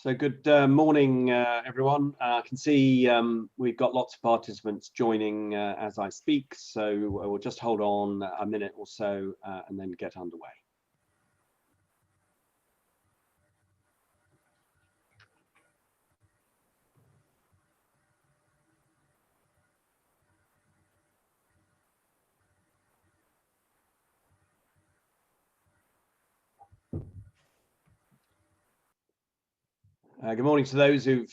So good morning, everyone. I can see we've got lots of participants joining as I speak, so we'll just hold on a minute or so and then get underway. Good morning to those who've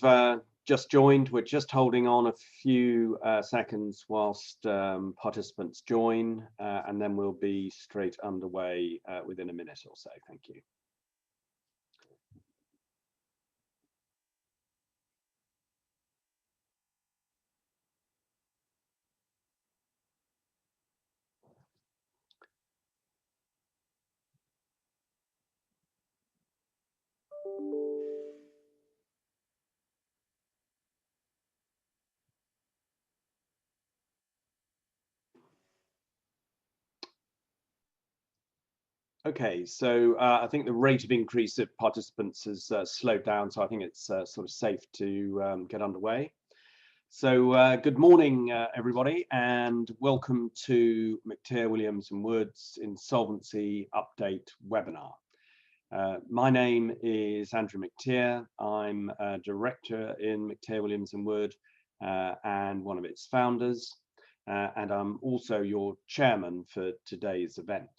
just joined. We're just holding on a few seconds whilst participants join, and then we'll be straight underway within a minute or so. Thank you. Okay, so I think the rate of increase of participants has slowed down, so I think it's sort of safe to get underway. So good morning, everybody, and welcome to McTear Williams Woods Insolvency Update webinar. My name is Andrew McTear. I'm a director in McTear Williams Woods and one of its founders, and I'm also your chairman for today's event.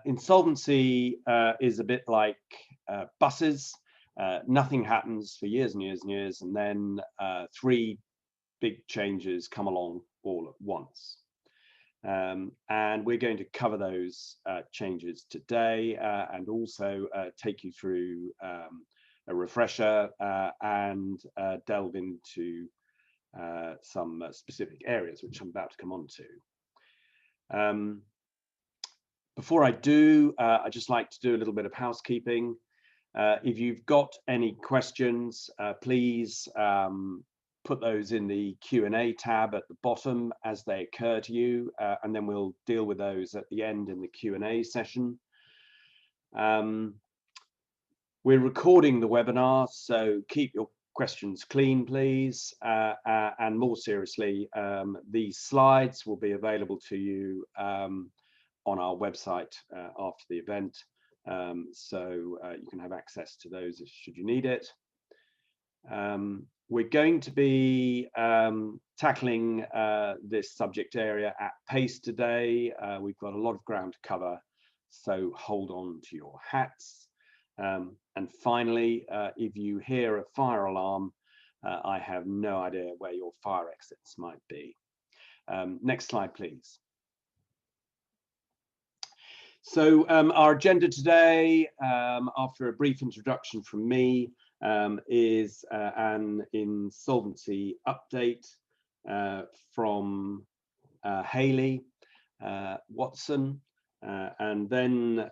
Insolvency is a bit like buses. Nothing happens for years and years and years, and then three big changes come along all at once. And we're going to cover those changes today and also take you through a refresher and delve into some specific areas, which I'm about to come on to. Before I do, I'd just like to do a little bit of housekeeping. If you've got any questions, please put those in the Q&A tab at the bottom as they occur to you, and then we'll deal with those at the end in the Q&A session. We're recording the webinar, so keep your questions clean, please. And more seriously, these slides will be available to you on our website after the event, so you can have access to those should you need it. We're going to be tackling this subject area at pace today. We've got a lot of ground to cover, so hold on to your hats. And finally, if you hear a fire alarm, I have no idea where your fire exits might be. Next slide, please. So our agenda today, after a brief introduction from me, is an insolvency update from Hayley Watson, and then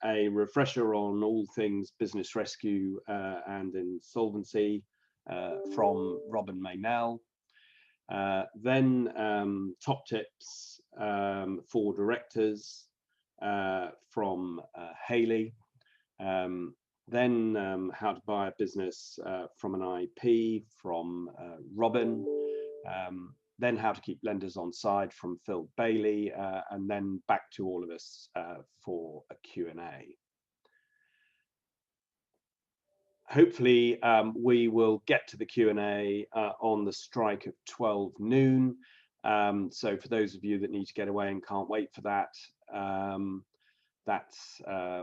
a refresher on all things business rescue and insolvency from Robin Maynell. Then top tips for directors from Hayley, then how to buy a business from an IP from Robin, then how to keep lenders on side from Phil Bailey, and then back to all of us for a Q&A. Hopefully we will get to the Q&A on the strike of 12 noon. So for those of you that need to get away and can't wait for that, that's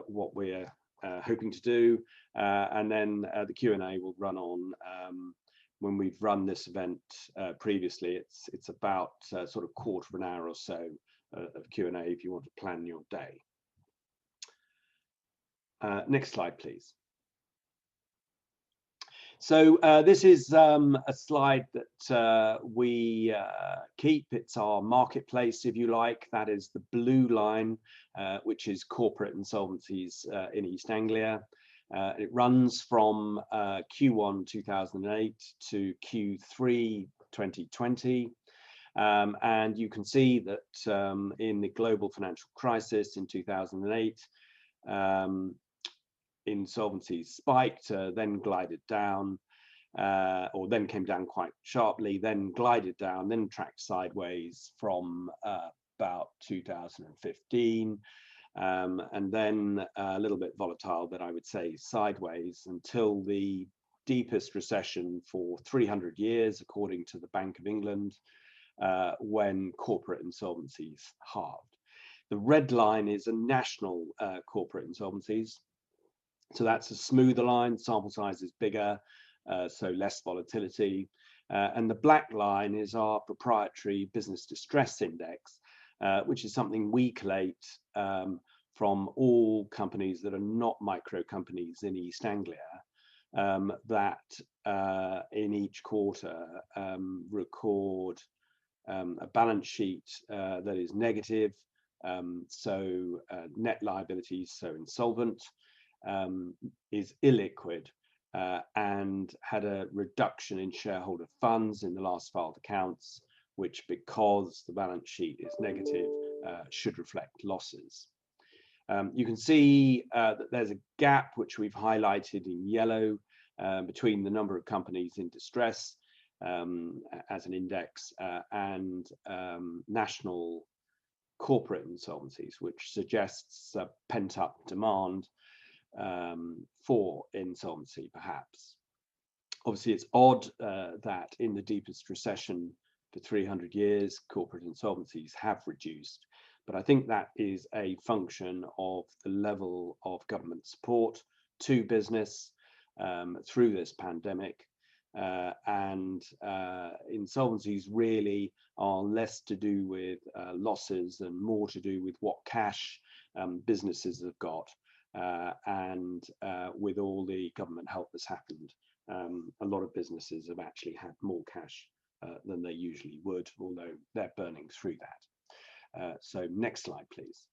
what we're hoping to do, and then the Q&A will run on. When we've run this event previously, it's about sort of quarter of an hour or so of Q&A if you want to plan your day. Next slide, please. So this is a slide that we keep. It's our marketplace, if you like. That is the blue line, which is corporate insolvencies in East Anglia. It runs from Q1 2008 to Q3 2020. And you can see that in the global financial crisis in 2008, insolvencies spiked, then glided down, or then came down quite sharply, then glided down, then tracked sideways from about 2015, and then a little bit volatile, but I would say sideways until the deepest recession for 300 years, according to the Bank of England, when corporate insolvencies halved. The red line is a national corporate insolvencies. So that's a smoother line, sample size is bigger, so less volatility. And the black line is our proprietary business distress index, which is something we collate from all companies that are not micro companies in East Anglia, that in each quarter record a balance sheet that is negative, so net liabilities, so insolvent, is illiquid, and had a reduction in shareholder funds in the last filed accounts, which, because the balance sheet is negative, should reflect losses. You can see that there's a gap, which we've highlighted in yellow, between the number of companies in distress as an index and national corporate insolvencies, which suggests a pent-up demand for insolvency, perhaps. Obviously, it's odd that in the deepest recession for 300 years, corporate insolvencies have reduced, but I think that is a function of the level of government support to business through this pandemic, and insolvencies really are less to do with losses and more to do with what cash businesses have got, and with all the government help that's happened, a lot of businesses have actually had more cash than they usually would, although they're burning through that. So next slide, please.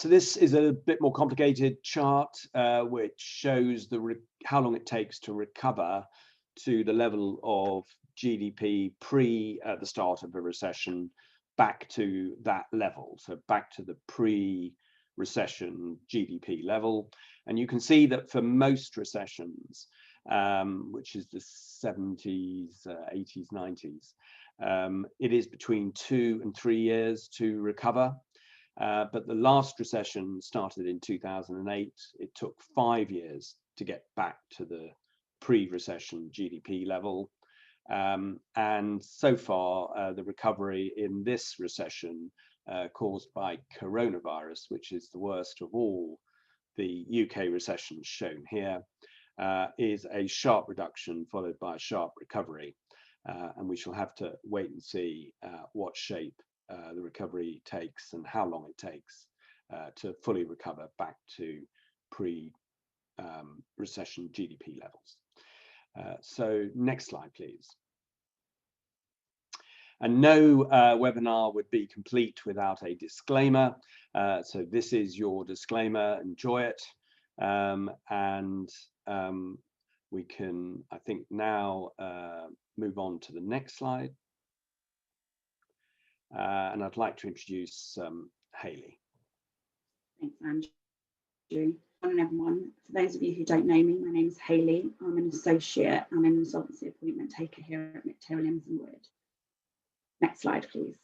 So this is a bit more complicated chart, which shows how long it takes to recover to the level of GDP pre the start of a recession, back to that level, so back to the pre-recession GDP level. And you can see that for most recessions, which is the 70s, 80s, 90s, it is between 2 and 3 years to recover. But the last recession started in 2008. It took 5 years to get back to the pre-recession GDP level. And so far, the recovery in this recession caused by coronavirus, which is the worst of all the UK recessions shown here, is a sharp reduction followed by a sharp recovery. And we shall have to wait and see what shape the recovery takes and how long it takes to fully recover back to pre-recession GDP levels. So next slide, please. And no webinar would be complete without a disclaimer. So this is your disclaimer, enjoy it. And we can, I think, now move on to the next slide. And I'd like to introduce Hayley. Thanks, Andrew. Morning, everyone. For those of you who don't know me, my name is Hayley. I'm an associate and an insolvency appointment taker here at McTear Williams Woods. Next slide, please.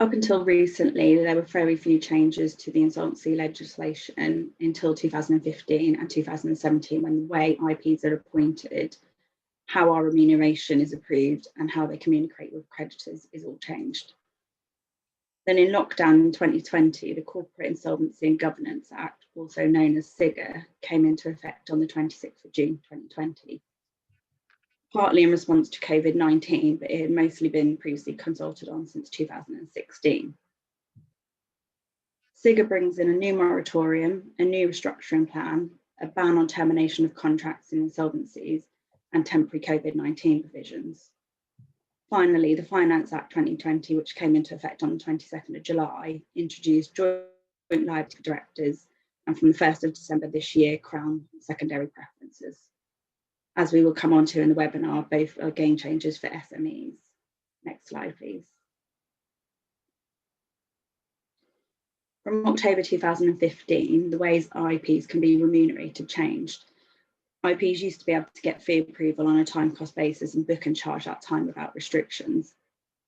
Up until recently, there were very few changes to the insolvency legislation until 2015 and 2017, when the way IPs are appointed, how our remuneration is approved, and how they communicate with creditors is all changed. Then in lockdown in 2020, the Corporate Insolvency and Governance Act, also known as SIGA, came into effect on the 26th of June 2020. Partly in response to COVID-19, but it had mostly been previously consulted on since 2016. SIGA brings in a new moratorium, a new restructuring plan, a ban on termination of contracts in insolvencies, and temporary COVID-19 provisions. Finally, the Finance Act 2020, which came into effect on the 22nd of July, introduced joint liability for directors, and from the 1st of December this year, Crown secondary preferences. As we will come on to in the webinar, both are game changers for SMEs. Next slide, please. From October 2015, the ways IPs can be remunerated changed. IPs used to be able to get fee approval on a time cost basis and book and charge that time without restrictions.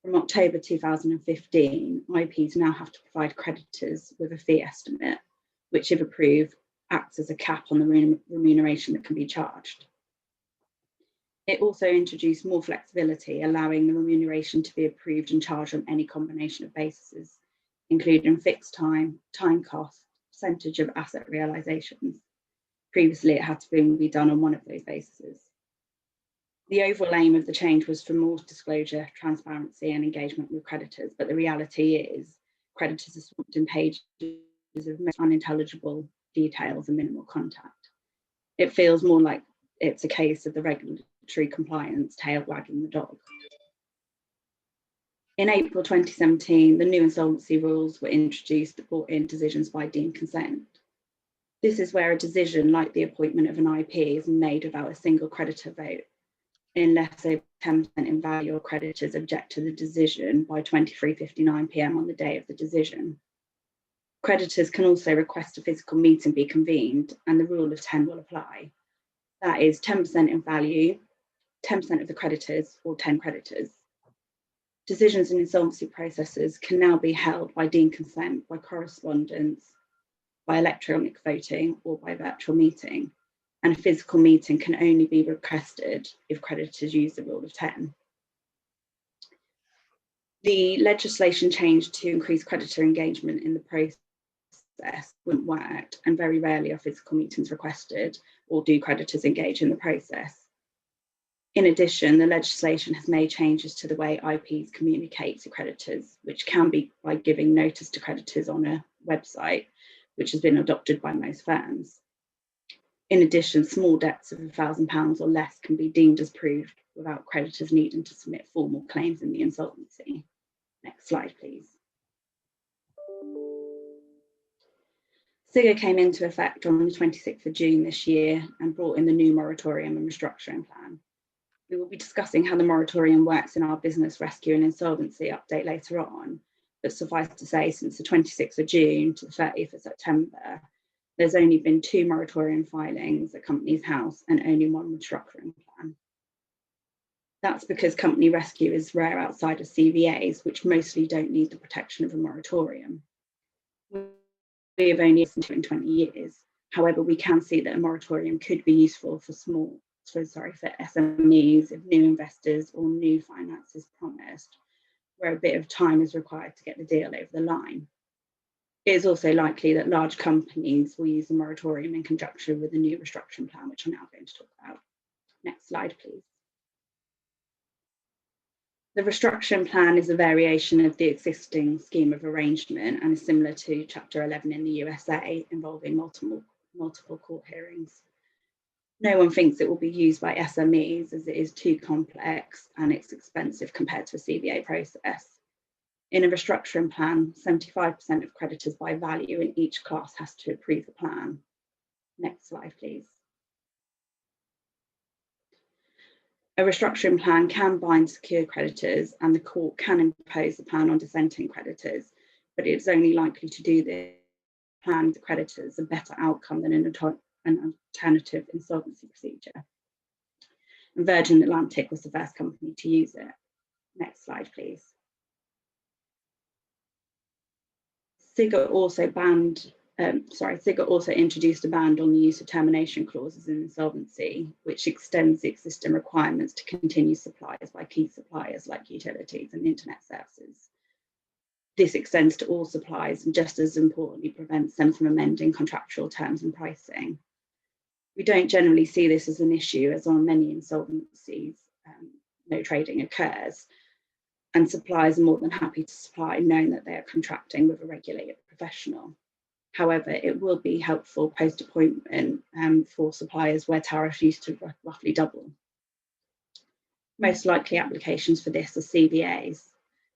From October 2015, IPs now have to provide creditors with a fee estimate, which, if approved, acts as a cap on the remuneration that can be charged. It also introduced more flexibility, allowing the remuneration to be approved and charged on any combination of bases, including fixed time, time cost, percentage of asset realizations. Previously, it had to be done on one of those bases. The overall aim of the change was for more disclosure, transparency, and engagement with creditors, but the reality is creditors are swamped in pages of most unintelligible details and minimal contact. It feels more like it's a case of the regulatory compliance tail wagging the dog. In April 2017, the new insolvency rules were introduced that brought in decisions by deemed consent. This is where a decision like the appointment of an IP is made without a single creditor vote, unless over 10% in value of creditors object to the decision by 23:59 PM on the day of the decision. Creditors can also request a physical meeting be convened, and the rule of 10 will apply. That is 10% in value, 10% of the creditors, or 10 creditors. Decisions in insolvency processes can now be held by deemed consent, by correspondence, by electronic voting, or by virtual meeting, and a physical meeting can only be requested if creditors use the rule of 10. The legislation change to increase creditor engagement in the process wouldn't work, and very rarely are physical meetings requested, or do creditors engage in the process. In addition, the legislation has made changes to the way IPs communicate to creditors, which can be by giving notice to creditors on a website, which has been adopted by most firms. In addition, small debts of £1,000 or less can be deemed as proved without creditors needing to submit formal claims in the insolvency. Next slide, please. SIGA came into effect on the 26th of June this year and brought in the new moratorium and restructuring plan. We will be discussing how the moratorium works in our business rescue and insolvency update later on, but suffice to say, since the 26th of June to the 30th of September, there's only been 2 moratorium filings at Companies House and only 1 restructuring plan. That's because company rescue is rare outside of CVAs, which mostly don't need the protection of a moratorium. We have only listened to in 20 years. However, we can see that a moratorium could be useful for SMEs, if new investors or new finance is promised, where a bit of time is required to get the deal over the line. It is also likely that large companies will use the moratorium in conjunction with the new restructuring plan, which I'm now going to talk about. Next slide, please. The restructuring plan is a variation of the existing scheme of arrangement and is similar to Chapter 11 in the USA, involving multiple court hearings. No one thinks it will be used by SMEs as it is too complex and it's expensive compared to a CVA process. In a restructuring plan, 75% of creditors by value in each class has to approve the plan. Next slide, please. A restructuring plan can bind secure creditors and the court can impose the plan on dissenting creditors, but it's only likely to do this plan to creditors a better outcome than an alternative insolvency procedure. And Virgin Atlantic was the first company to use it. Next slide, please. SIGA also introduced a ban on the use of termination clauses in insolvency, which extends the existing requirements to continue supplies by key suppliers like utilities and internet services. This extends to all supplies and, just as importantly, prevents them from amending contractual terms and pricing. We don't generally see this as an issue, as on many insolvencies, no trading occurs, and suppliers are more than happy to supply, knowing that they are contracting with a regulated professional. However, it will be helpful post-appointment for suppliers where tariffs used to roughly double. Most likely applications for this are CVAs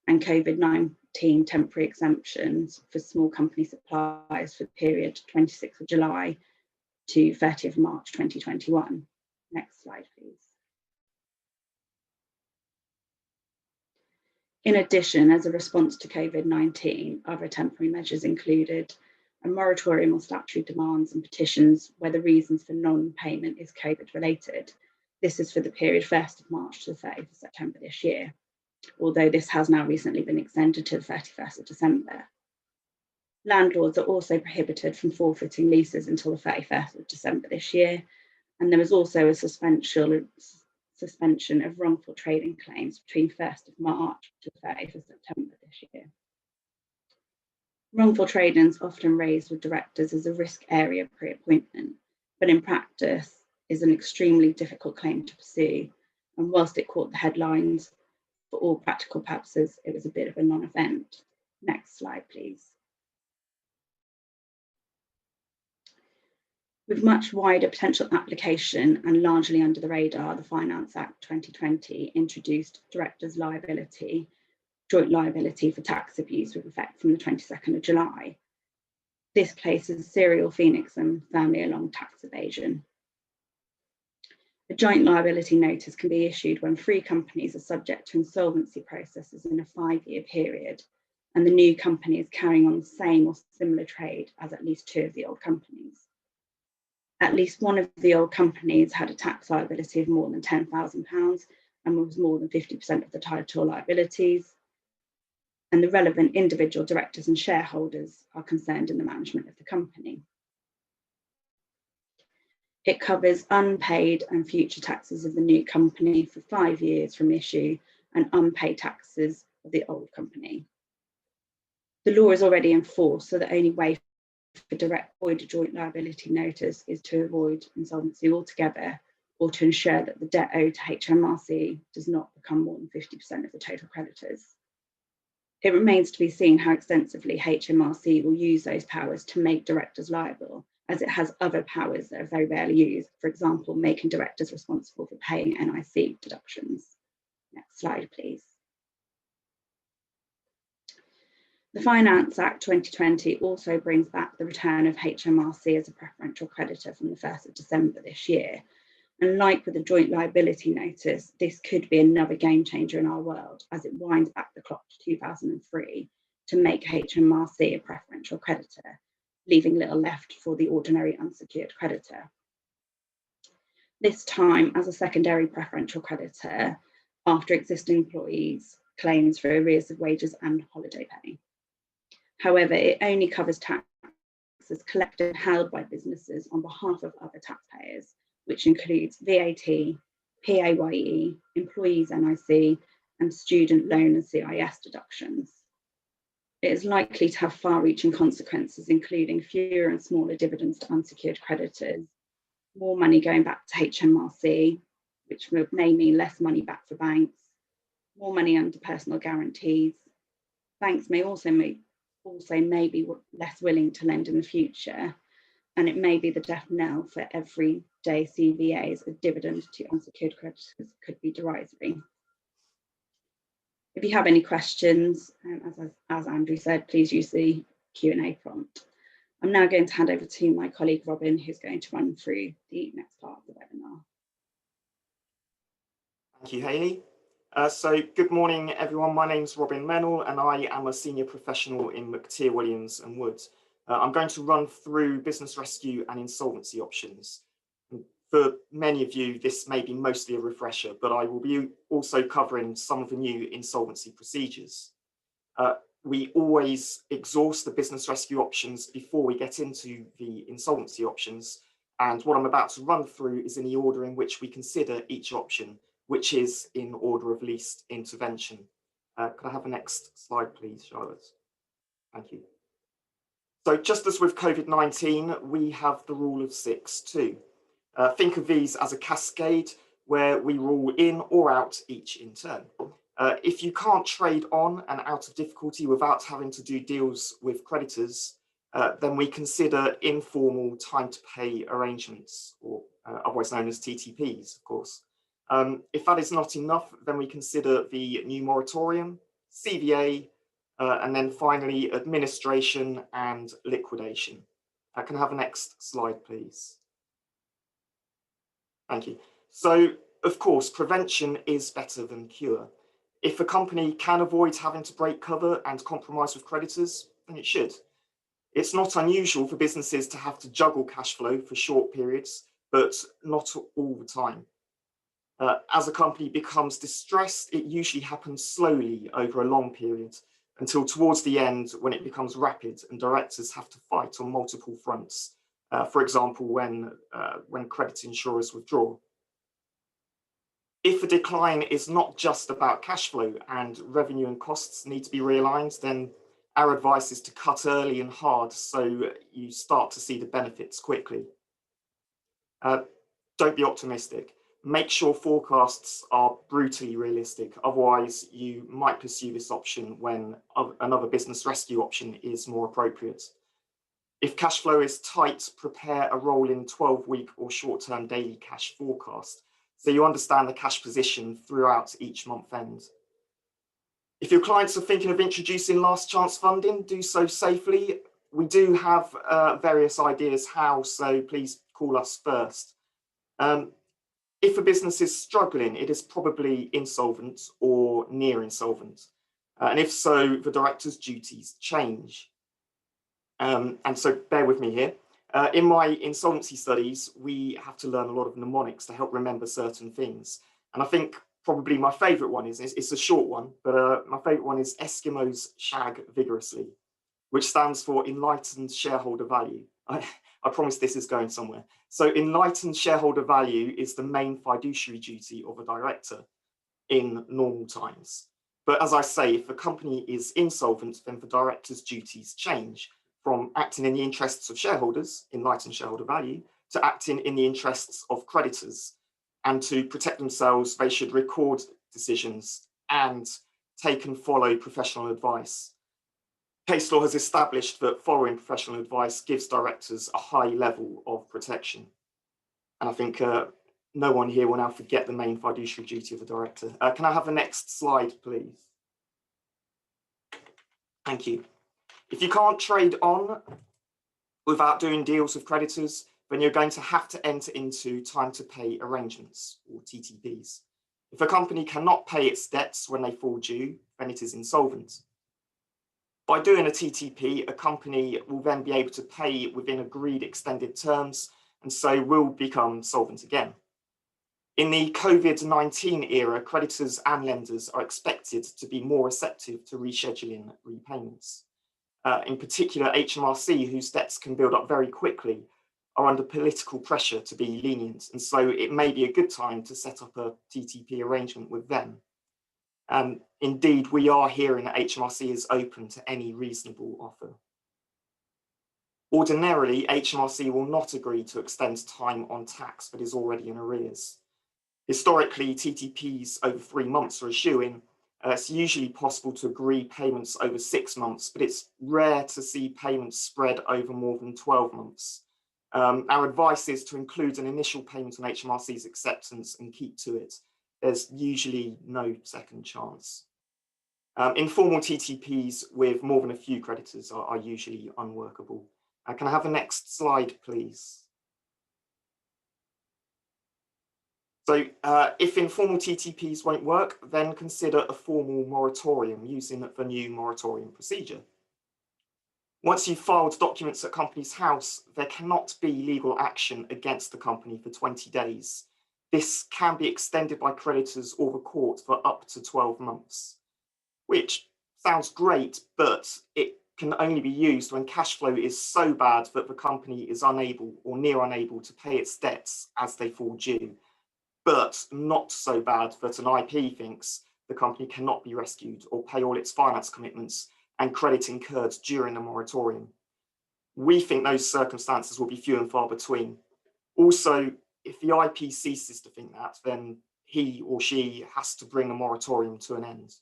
and COVID-19 temporary exemptions for small company suppliers for the period 26th of July to 30th of March 2021. Next slide, please. In addition, as a response to COVID-19, other temporary measures included a moratorium on statutory demands and petitions where the reasons for non-payment is COVID related. This is for the period 1st of March to the 30th of September this year, although this has now recently been extended to the 31st of December. Landlords are also prohibited from forfeiting leases until the 31st of December this year, and there was also a suspension of wrongful trading claims between 1st of March to 30th of September this year. Wrongful trading is often raised with directors as a risk area pre-appointment, but in practice is an extremely difficult claim to pursue, and whilst it caught the headlines, for all practical purposes, it was a bit of a non-event. Next slide, please. With much wider potential application and largely under the radar, the Finance Act 2020 introduced directors' liability, joint liability for tax abuse with effect from the 22nd of July. This places serial phoenixism firmly along tax evasion. A joint liability notice can be issued when 3 companies are subject to insolvency processes in a 5-year period, and the new company is carrying on the same or similar trade as at least 2 of the old companies. At least one of the old companies had a tax liability of more than £10,000 and was more than 50% of the total liabilities, and the relevant individual directors and shareholders are concerned in the management of the company. It covers unpaid and future taxes of the new company for 5 years from issue and unpaid taxes of the old company. The law is already in force, so the only way for direct void a joint liability notice is to avoid insolvency altogether or to ensure that the debt owed to HMRC does not become more than 50% of the total creditors. It remains to be seen how extensively HMRC will use those powers to make directors liable, as it has other powers that are very rarely used, for example, making directors responsible for paying NIC deductions. Next slide, please. The Finance Act 2020 also brings back the return of HMRC as a preferential creditor from the 1st of December this year. And like with the joint liability notice, this could be another game changer in our world as it winds back the clock to 2003 to make HMRC a preferential creditor, leaving little left for the ordinary unsecured creditor. This time as a secondary preferential creditor after existing employees' claims for arrears of wages and holiday pay. However, it only covers taxes collected and held by businesses on behalf of other taxpayers, which includes VAT, PAYE, employees' NIC, and student loan and CIS deductions. It is likely to have far-reaching consequences, including fewer and smaller dividends to unsecured creditors, more money going back to HMRC, which may mean less money back for banks, more money under personal guarantees. Banks may also may be less willing to lend in the future, and it may be the death knell for everyday CVAs as dividends to unsecured creditors could be derisory. If you have any questions, as Andrew said, please use the Q&A prompt. I'm now going to hand over to my colleague Robin, who's going to run through the next part of the webinar. Thank you, Hayley. So good morning, everyone. My name's Robin Mennell, and I am a senior professional in McTear Williams Woods. I'm going to run through business rescue and insolvency options. For many of you, this may be mostly a refresher, but I will be also covering some of the new insolvency procedures. We always exhaust the business rescue options before we get into the insolvency options. And what I'm about to run through is in the order in which we consider each option, which is in order of least intervention. Could I have the next slide, please, Charlotte? Thank you. So just as with COVID-19, we have the rule of 6 too. Think of these as a cascade where we rule in or out each in turn. If you can't trade on and out of difficulty without having to do deals with creditors, then we consider informal time to pay arrangements, or otherwise known as TTPs, of course. If that is not enough, then we consider the new moratorium, CVA, and then finally administration and liquidation. Can I have the next slide, please? Thank you. So, of course, prevention is better than cure. If a company can avoid having to break cover and compromise with creditors, then it should. It's not unusual for businesses to have to juggle cash flow for short periods, but not all the time. As a company becomes distressed, it usually happens slowly over a long period until towards the end when it becomes rapid and directors have to fight on multiple fronts. For example, when credit insurers withdraw. If a decline is not just about cash flow and revenue and costs need to be realigned, then our advice is to cut early and hard so you start to see the benefits quickly. Don't be optimistic. Make sure forecasts are brutally realistic. Otherwise, you might pursue this option when another business rescue option is more appropriate. If cash flow is tight, prepare a rolling 12-week or short-term daily cash forecast so you understand the cash position throughout each month end. If your clients are thinking of introducing last chance funding, do so safely. We do have various ideas how, so please call us first. If a business is struggling, it is probably insolvent or near insolvent. And if so, the director's duties change. And so bear with me here. In my insolvency studies, we have to learn a lot of mnemonics to help remember certain things. And I think probably my favorite one it's a short one, but my favorite one is Eskimos shag vigorously, which stands for enlightened shareholder value. I promise this is going somewhere. So enlightened shareholder value is the main fiduciary duty of a director in normal times. But as I say, if a company is insolvent, then the director's duties change from acting in the interests of shareholders, enlightened shareholder value, to acting in the interests of creditors. And to protect themselves, they should record decisions and take and follow professional advice. Case law has established that following professional advice gives directors a high level of protection. And I think no one here will now forget the main fiduciary duty of the director. Can I have the next slide, please? Thank you. If you can't trade on without doing deals with creditors, then you're going to have to enter into time to pay arrangements, or TTPs. If a company cannot pay its debts when they fall due, then it is insolvent. By doing a TTP, a company will then be able to pay within agreed extended terms, and so will become solvent again. In the COVID-19 era, creditors and lenders are expected to be more receptive to rescheduling repayments. In particular, HMRC, whose debts can build up very quickly, are under political pressure to be lenient, and so it may be a good time to set up a TTP arrangement with them. Indeed, we are hearing that HMRC is open to any reasonable offer. Ordinarily, HMRC will not agree to extend time on tax that is already in arrears. Historically, TTPs over 3 months are a shoo-in. It's usually possible to agree payments over 6 months, but it's rare to see payments spread over more than 12 months. Our advice is to include an initial payment on HMRC's acceptance and keep to it. There's usually no second chance. Informal TTPs with more than a few creditors are usually unworkable. Can I have the next slide, please? So if informal TTPs won't work, then consider a formal moratorium using the new moratorium procedure. Once you've filed documents at Companies House, there cannot be legal action against the company for 20 days. This can be extended by creditors or the court for up to 12 months, which sounds great, but it can only be used when cash flow is so bad that the company is unable or near unable to pay its debts as they fall due, but not so bad that an IP thinks the company cannot be rescued or pay all its finance commitments and credit incurred during the moratorium. We think those circumstances will be few and far between. Also, if the IP ceases to think that, then he or she has to bring a moratorium to an end.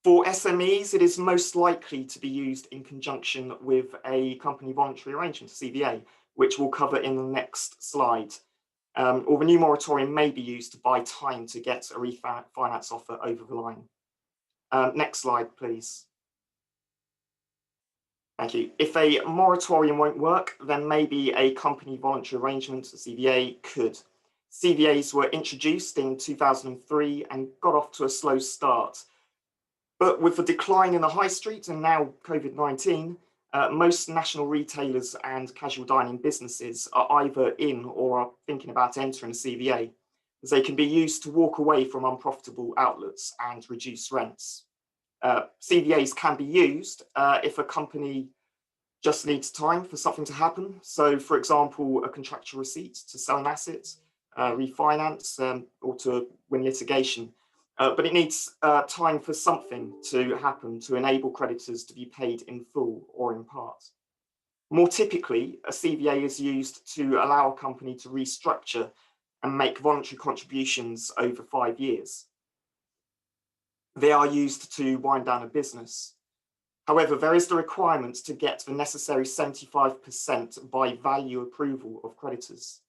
For SMEs, it is most likely to be used in conjunction with a company voluntary arrangement, CVA, which we'll cover in the next slide. Or the new moratorium may be used to buy time to get a refinance offer over the line. Next slide, please. Thank you. If a moratorium won't work, then maybe a company voluntary arrangement, a CVA, could. CVAs were introduced in 2003 and got off to a slow start. But with the decline in the high street and now COVID-19, most national retailers and casual dining businesses are either in or are thinking about entering a CVA, as they can be used to walk away from unprofitable outlets and reduce rents. CVAs can be used if a company just needs time for something to happen. So, for example, a contractual receipt to sell an asset, refinance, or to win litigation. But it needs time for something to happen to enable creditors to be paid in full or in part. More typically, a CVA is used to allow a company to restructure and make voluntary contributions over 5 years. They are used to wind down a business. However, there is the requirement to get the necessary 75% by value approval of creditors.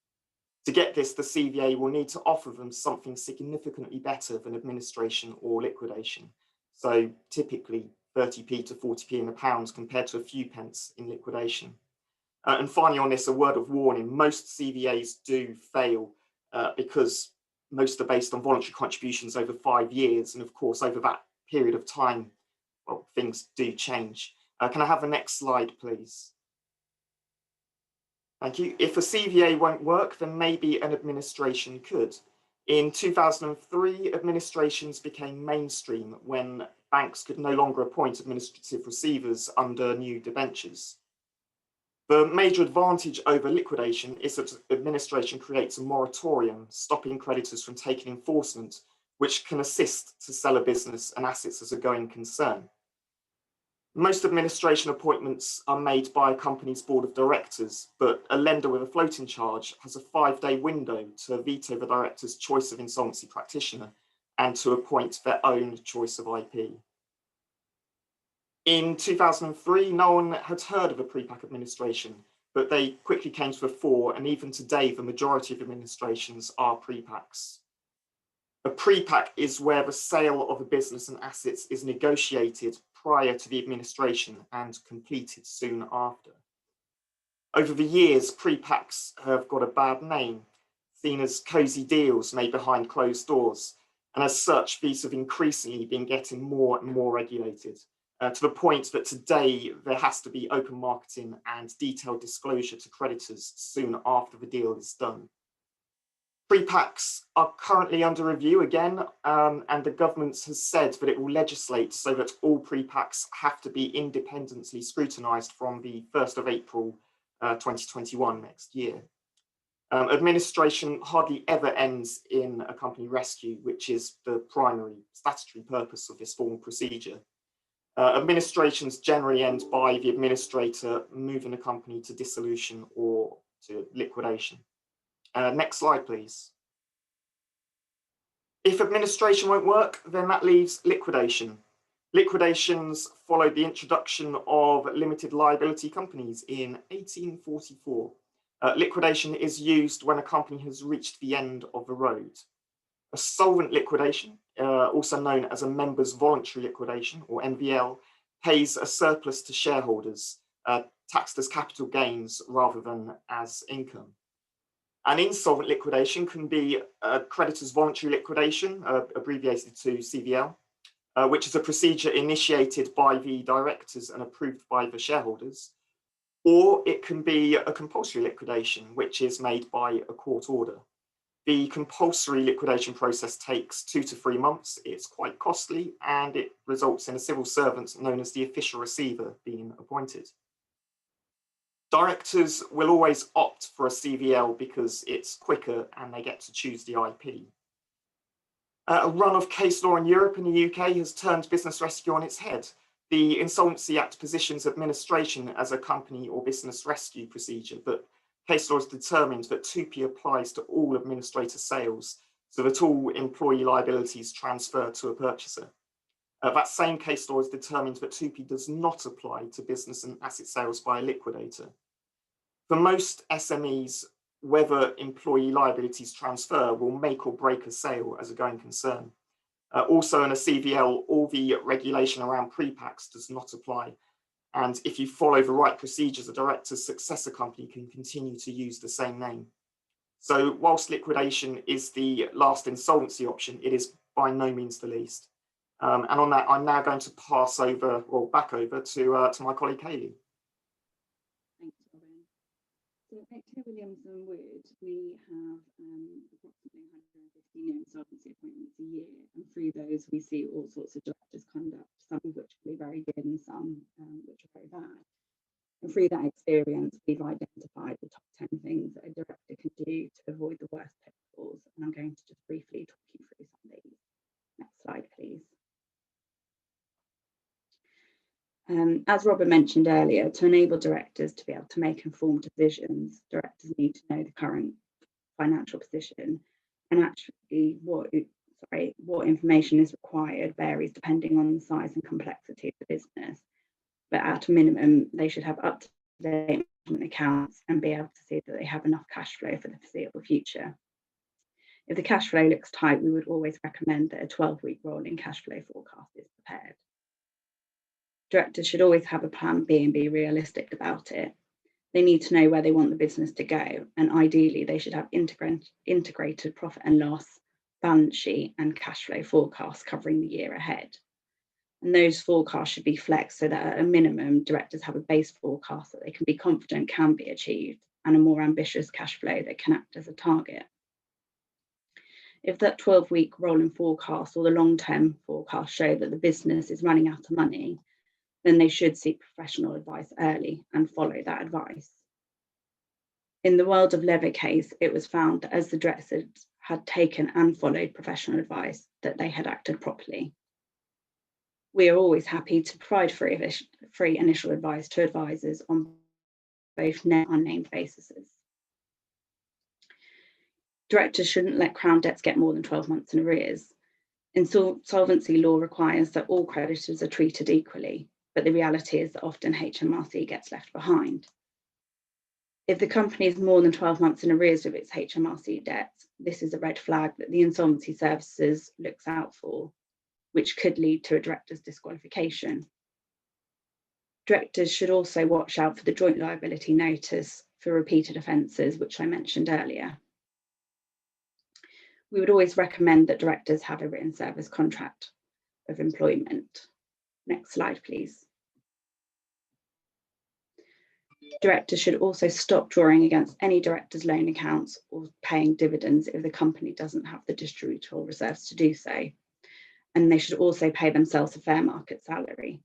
To get this, the CVA will need to offer them something significantly better than administration or liquidation. So typically 30p to 40p in the pounds compared to a few pence in liquidation. And finally on this, a word of warning, most CVAs do fail because most are based on voluntary contributions over 5 years. And of course, over that period of time, well, things do change. Can I have the next slide, please? Thank you. If a CVA won't work, then maybe an administration could. In 2003, administrations became mainstream when banks could no longer appoint administrative receivers under new debentures. The major advantage over liquidation is that administration creates a moratorium, stopping creditors from taking enforcement, which can assist to sell a business and assets as a going concern. Most administration appointments are made by a company's board of directors, but a lender with a floating charge has a 5-day window to veto the director's choice of insolvency practitioner and to appoint their own choice of IP. In 2003, no one had heard of a pre-pack administration, but they quickly came to the fore, and even today, the majority of administrations are pre-packs. A pre-pack is where the sale of a business and assets is negotiated prior to the administration and completed soon after. Over the years, pre-packs have got a bad name, seen as cosy deals made behind closed doors, and as such, these have increasingly been getting more and more regulated, to the point that today there has to be open marketing and detailed disclosure to creditors soon after the deal is done. Pre-packs are currently under review again, and the government has said that it will legislate so that all pre-packs have to be independently scrutinised from the 1st of April 2021 next year. Administration hardly ever ends in a company rescue, which is the primary statutory purpose of this formal procedure. Administrations generally end by the administrator moving the company to dissolution or to liquidation. Next slide, please. If administration won't work, then that leaves liquidation. Liquidations followed the introduction of limited liability companies in 1844. Liquidation is used when a company has reached the end of the road. A solvent liquidation, also known as a members' voluntary liquidation, or MVL, pays a surplus to shareholders, taxed as capital gains rather than as income. An insolvent liquidation can be a creditor's voluntary liquidation, abbreviated to CVL, which is a procedure initiated by the directors and approved by the shareholders. Or it can be a compulsory liquidation, which is made by a court order. The compulsory liquidation process takes 2 to 3 months. It's quite costly, and it results in a civil servant known as the official receiver being appointed. Directors will always opt for a CVL because it's quicker and they get to choose the IP. A run of case law in Europe and the UK has turned business rescue on its head. The Insolvency Act positions administration as a company or business rescue procedure, but case law has determined that 2P applies to all administrator sales, so that all employee liabilities transfer to a purchaser. That same case law has determined that 2P does not apply to business and asset sales by a liquidator. For most SMEs, whether employee liabilities transfer will make or break a sale as a going concern. Also in a CVL, all the regulation around pre-packs does not apply. And if you follow the right procedures, a director's successor company can continue to use the same name. So whilst liquidation is the last insolvency option, it is by no means the least. And on that, I'm now going to pass over, or back over to my colleague Hayley. Thanks, Robin. So at McTear Williams Woods, we have approximately 150 new insolvency appointments a year, and through those we see all sorts of directors' conduct, some of which will be very good and some which are very bad. And through that experience, we've identified the top 10 things that a director can do to avoid the worst pitfalls, and I'm going to just briefly talk you through some of these. Next slide, please. As Robert mentioned earlier, to enable directors to be able to make informed decisions, directors need to know the current financial position, and actually what information is required varies depending on the size and complexity of the business. But at a minimum, they should have up-to-date accounts and be able to see that they have enough cash flow for the foreseeable future. If the cash flow looks tight, we would always recommend that a 12-week rolling cash flow forecast is prepared. Directors should always have a plan B and be realistic about it. They need to know where they want the business to go, and ideally they should have integrated profit and loss, balance sheet and cash flow forecasts covering the year ahead. And those forecasts should be flexed so that at a minimum, directors have a base forecast that they can be confident can be achieved, and a more ambitious cash flow that can act as a target. If that 12-week rolling forecast or the long-term forecast show that the business is running out of money, then they should seek professional advice early and follow that advice. In the world of Lever case, it was found that as the directors had taken and followed professional advice, that they had acted properly. We are always happy to provide free initial advice to advisors on both named and unnamed bases. Directors shouldn't let Crown debts get more than 12 months in arrears. Insolvency law requires that all creditors are treated equally, but the reality is that often HMRC gets left behind. If the company is more than 12 months in arrears with its HMRC debts, this is a red flag that the Insolvency Services looks out for, which could lead to a director's disqualification. Directors should also watch out for the joint liability notice for repeated offences, which I mentioned earlier. We would always recommend that directors have a written service contract of employment. Next slide, please. Directors should also stop drawing against any director's loan accounts or paying dividends if the company doesn't have the distributable reserves to do so. And they should also pay themselves a fair market salary.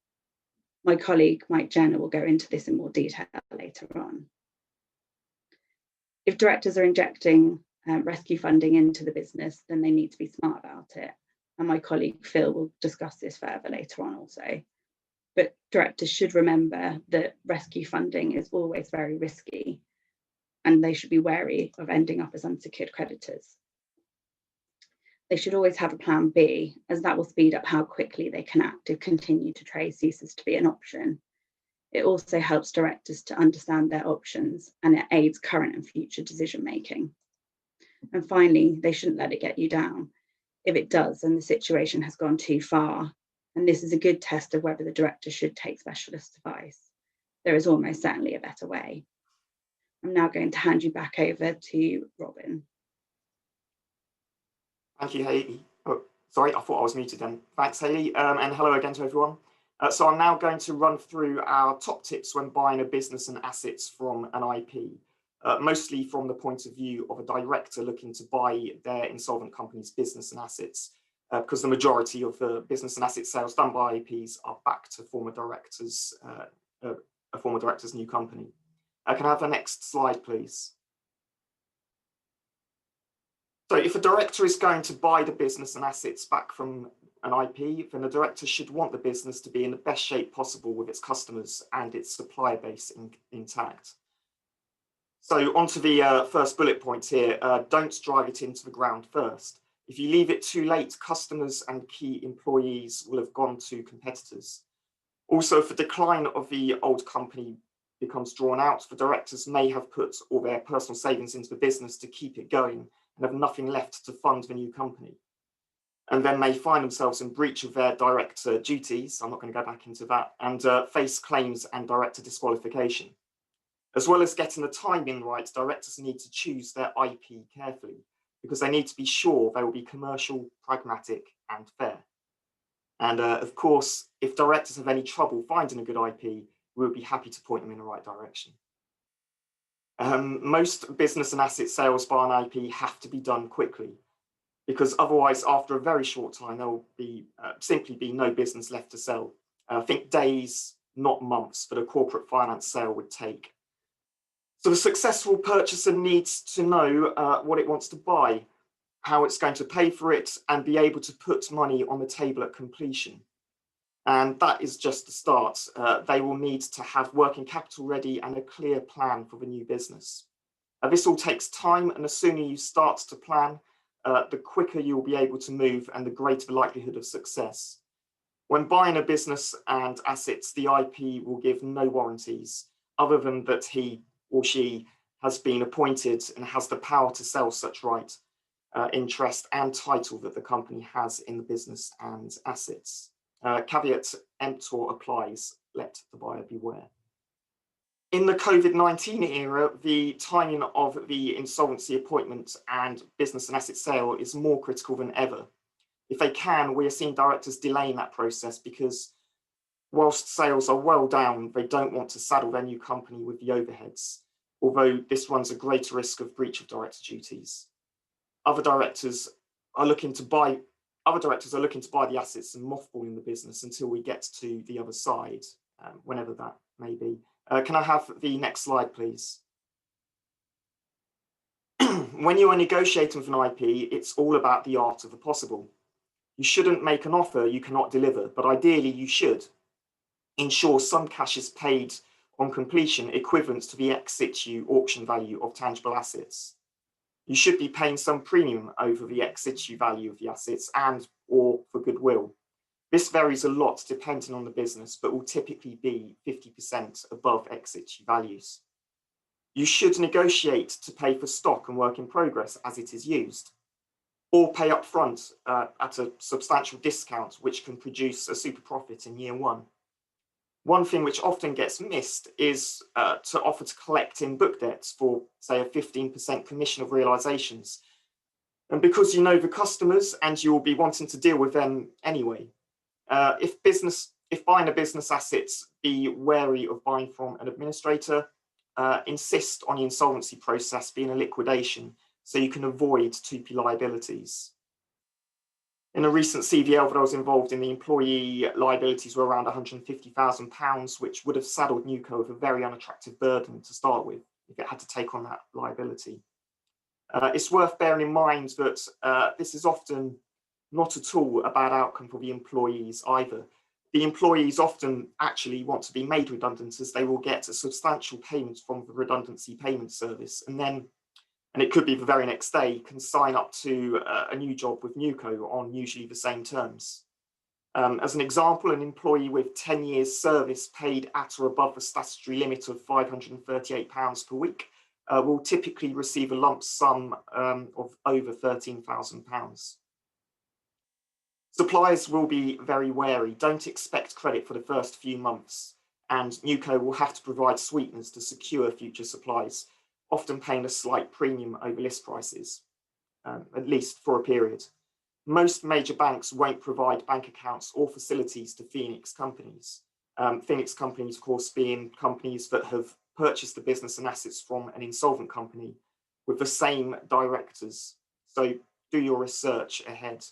My colleague, Mike Jenner, will go into this in more detail later on. If directors are injecting rescue funding into the business, then they need to be smart about it. And my colleague Phil will discuss this further later on also. But directors should remember that rescue funding is always very risky, and they should be wary of ending up as unsecured creditors. They should always have a plan B, as that will speed up how quickly they can act if continue to trade ceases to be an option. It also helps directors to understand their options, and it aids current and future decision making. And finally, they shouldn't let it get you down. If it does, then the situation has gone too far, and this is a good test of whether the director should take specialist advice. There is almost certainly a better way. I'm now going to hand you back over to Robin. Thank you, Hayley. Oh, sorry, I thought I was muted then. Thanks, Hayley, and hello again to everyone. So I'm now going to run through our top tips when buying a business and assets from an IP, mostly from the point of view of a director looking to buy their insolvent company's business and assets, because the majority of the business and asset sales done by IPs are back to a former director's new company. Can I have the next slide, please? So if a director is going to buy the business and assets back from an IP, then the director should want the business to be in the best shape possible with its customers and its supplier base intact. So onto the first bullet point here, don't drive it into the ground first. If you leave it too late, customers and key employees will have gone to competitors. Also, if the decline of the old company becomes drawn out, the directors may have put all their personal savings into the business to keep it going and have nothing left to fund the new company, and then may find themselves in breach of their director duties. I'm not going to go back into that, and face claims and director disqualification. As well as getting the timing right, directors need to choose their IP carefully because they need to be sure they will be commercial, pragmatic, and fair. And of course, if directors have any trouble finding a good IP, we'll be happy to point them in the right direction. Most business and asset sales by an IP have to be done quickly, because otherwise, after a very short time, there will be simply be no business left to sell. I think days, not months, that a corporate finance sale would take. So the successful purchaser needs to know what it wants to buy, how it's going to pay for it, and be able to put money on the table at completion. And that is just the start. They will need to have working capital ready and a clear plan for the new business. This all takes time, and the sooner you start to plan, the quicker you'll be able to move and the greater the likelihood of success. When buying a business and assets, the IP will give no warranties other than that he or she has been appointed and has the power to sell such right, interest and title that the company has in the business and assets. Caveat emptor applies, let the buyer beware. In the COVID-19 era, the timing of the insolvency appointment and business and asset sale is more critical than ever. If they can, we are seeing directors delaying that process because whilst sales are well down, they don't want to saddle their new company with the overheads, although this runs a greater risk of breach of director duties. Other directors are looking to buy the assets and mothballing the business until we get to the other side, whenever that may be. Can I have the next slide, please? When you are negotiating with an IP, it's all about the art of the possible. You shouldn't make an offer you cannot deliver, but ideally you should ensure some cash is paid on completion equivalent to the ex situ auction value of tangible assets. You should be paying some premium over the ex situ value of the assets and or for goodwill. This varies a lot depending on the business, but will typically be 50% above ex situ values. You should negotiate to pay for stock and work in progress as it is used, or pay up front at a substantial discount, which can produce a super profit in year one. One thing which often gets missed is to offer to collect in book debts for, say, a 15% commission of realizations. And because you know the customers and you will be wanting to deal with them anyway, if buying a business assets, be wary of buying from an administrator. Insist on the insolvency process being a liquidation so you can avoid 2P liabilities. In a recent CVL that I was involved in, the employee liabilities were around £150,000, which would have saddled Newco with a very unattractive burden to start with if it had to take on that liability. It's worth bearing in mind that this is often not at all a bad outcome for the employees either. The employees often actually want to be made redundant as they will get a substantial payment from the redundancy payment service, and it could be the very next day, can sign up to a new job with Newco on usually the same terms. As an example, an employee with 10 years service paid at or above the statutory limit of £538 per week will typically receive a lump sum of over £13,000. Suppliers will be very wary. Don't expect credit for the first few months, and Newco will have to provide sweeteners to secure future supplies, often paying a slight premium over list prices, at least for a period. Most major banks won't provide bank accounts or facilities to Phoenix companies. Phoenix companies, of course, being companies that have purchased the business and assets from an insolvent company with the same directors. So do your research ahead.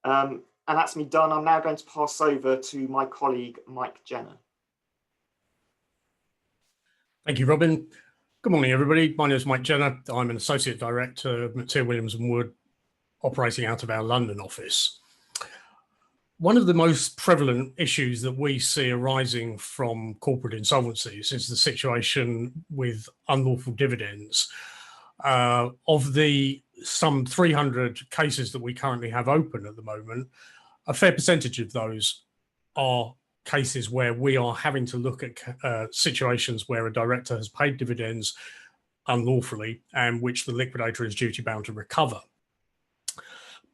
And that's me done. I'm now going to pass over to my colleague, Mike Jenner. Thank you, Robin. Good morning, everybody. My name is Mike Jenner. I'm an Associate Director of McTear Williams Woods, operating out of our London office. One of the most prevalent issues that we see arising from corporate insolvencies is the situation with unlawful dividends. Of the some 300 cases that we currently have open at the moment, a fair percentage of those are cases where we are having to look at situations where a director has paid dividends unlawfully and which the liquidator is duty bound to recover.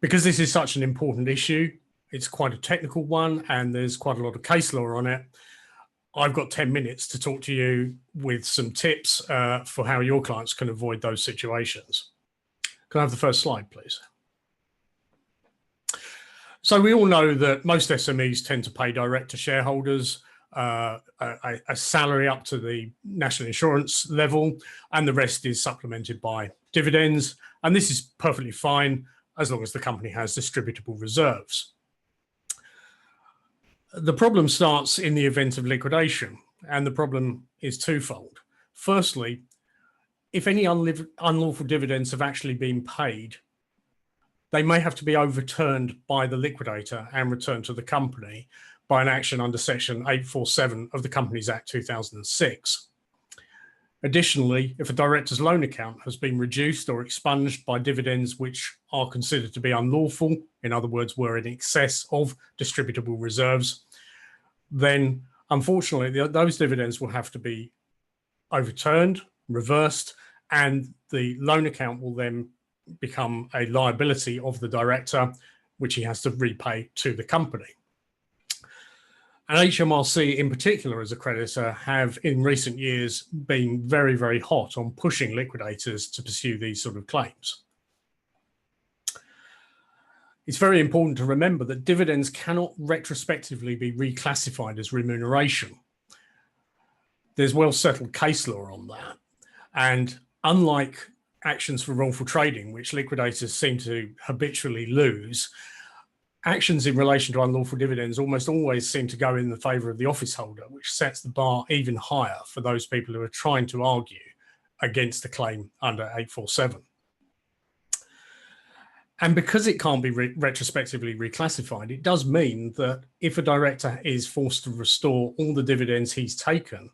Because this is such an important issue, it's quite a technical one and there's quite a lot of case law on it. I've got 10 minutes to talk to you with some tips for how your clients can avoid those situations. Can I have the first slide, please? So we all know that most SMEs tend to pay direct to shareholders a salary up to the national insurance level, and the rest is supplemented by dividends. And this is perfectly fine as long as the company has distributable reserves. The problem starts in the event of liquidation, and the problem is twofold. Firstly, if any unlawful dividends have actually been paid, they may have to be overturned by the liquidator and returned to the company by an action under Section 847 of the Companies Act 2006. Additionally, if a director's loan account has been reduced or expunged by dividends which are considered to be unlawful, in other words, were in excess of distributable reserves, then unfortunately those dividends will have to be overturned, reversed, and the loan account will then become a liability of the director, which he has to repay to the company. And HMRC in particular as a creditor have in recent years been very, very hot on pushing liquidators to pursue these sort of claims. It's very important to remember that dividends cannot retrospectively be reclassified as remuneration. There's well-settled case law on that. And unlike actions for wrongful trading, which liquidators seem to habitually lose, actions in relation to unlawful dividends almost always seem to go in the favour of the office holder, which sets the bar even higher for those people who are trying to argue against the claim under 847. And because it can't be retrospectively reclassified, it does mean that if a director is forced to restore all the dividends he's taken,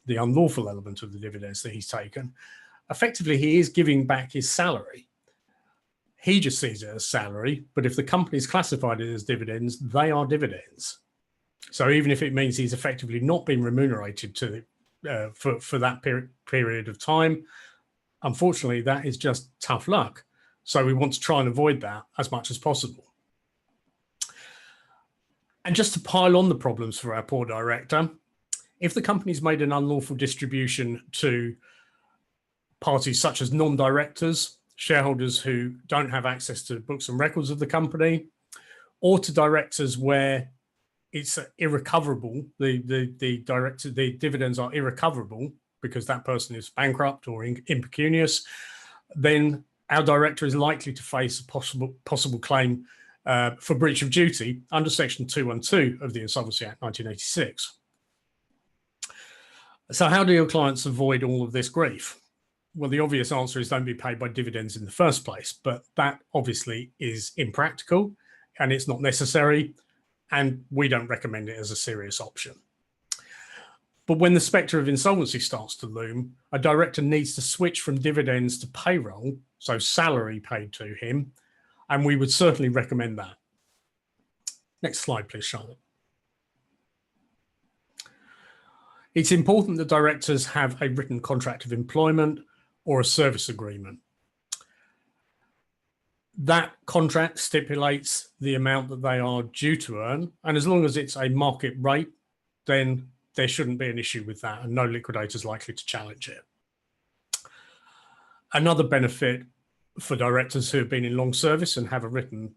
the unlawful element of the dividends that he's taken, effectively he is giving back his salary. He just sees it as salary, but if the company's classified it as dividends, they are dividends. So even if it means he's effectively not been remunerated for that period of time, unfortunately, that is just tough luck. So we want to try and avoid that as much as possible. And just to pile on the problems for our poor director, if the company's made an unlawful distribution to parties such as non-directors, shareholders who don't have access to books and records of the company, or to directors where it's irrecoverable, the dividends are irrecoverable because that person is bankrupt or impecunious, then our director is likely to face a possible claim for breach of duty under Section 212 of the Insolvency Act 1986. So how do your clients avoid all of this grief? Well, the obvious answer is don't be paid by dividends in the first place, but that obviously is impractical and it's not necessary, and we don't recommend it as a serious option. But when the spectre of insolvency starts to loom, a director needs to switch from dividends to payroll, so salary paid to him, and we would certainly recommend that. Next slide, please, Charlotte. It's important that directors have a written contract of employment or a service agreement. That contract stipulates the amount that they are due to earn, and as long as it's a market rate, then there shouldn't be an issue with that, and no liquidator is likely to challenge it. Another benefit for directors who have been in long service and have a written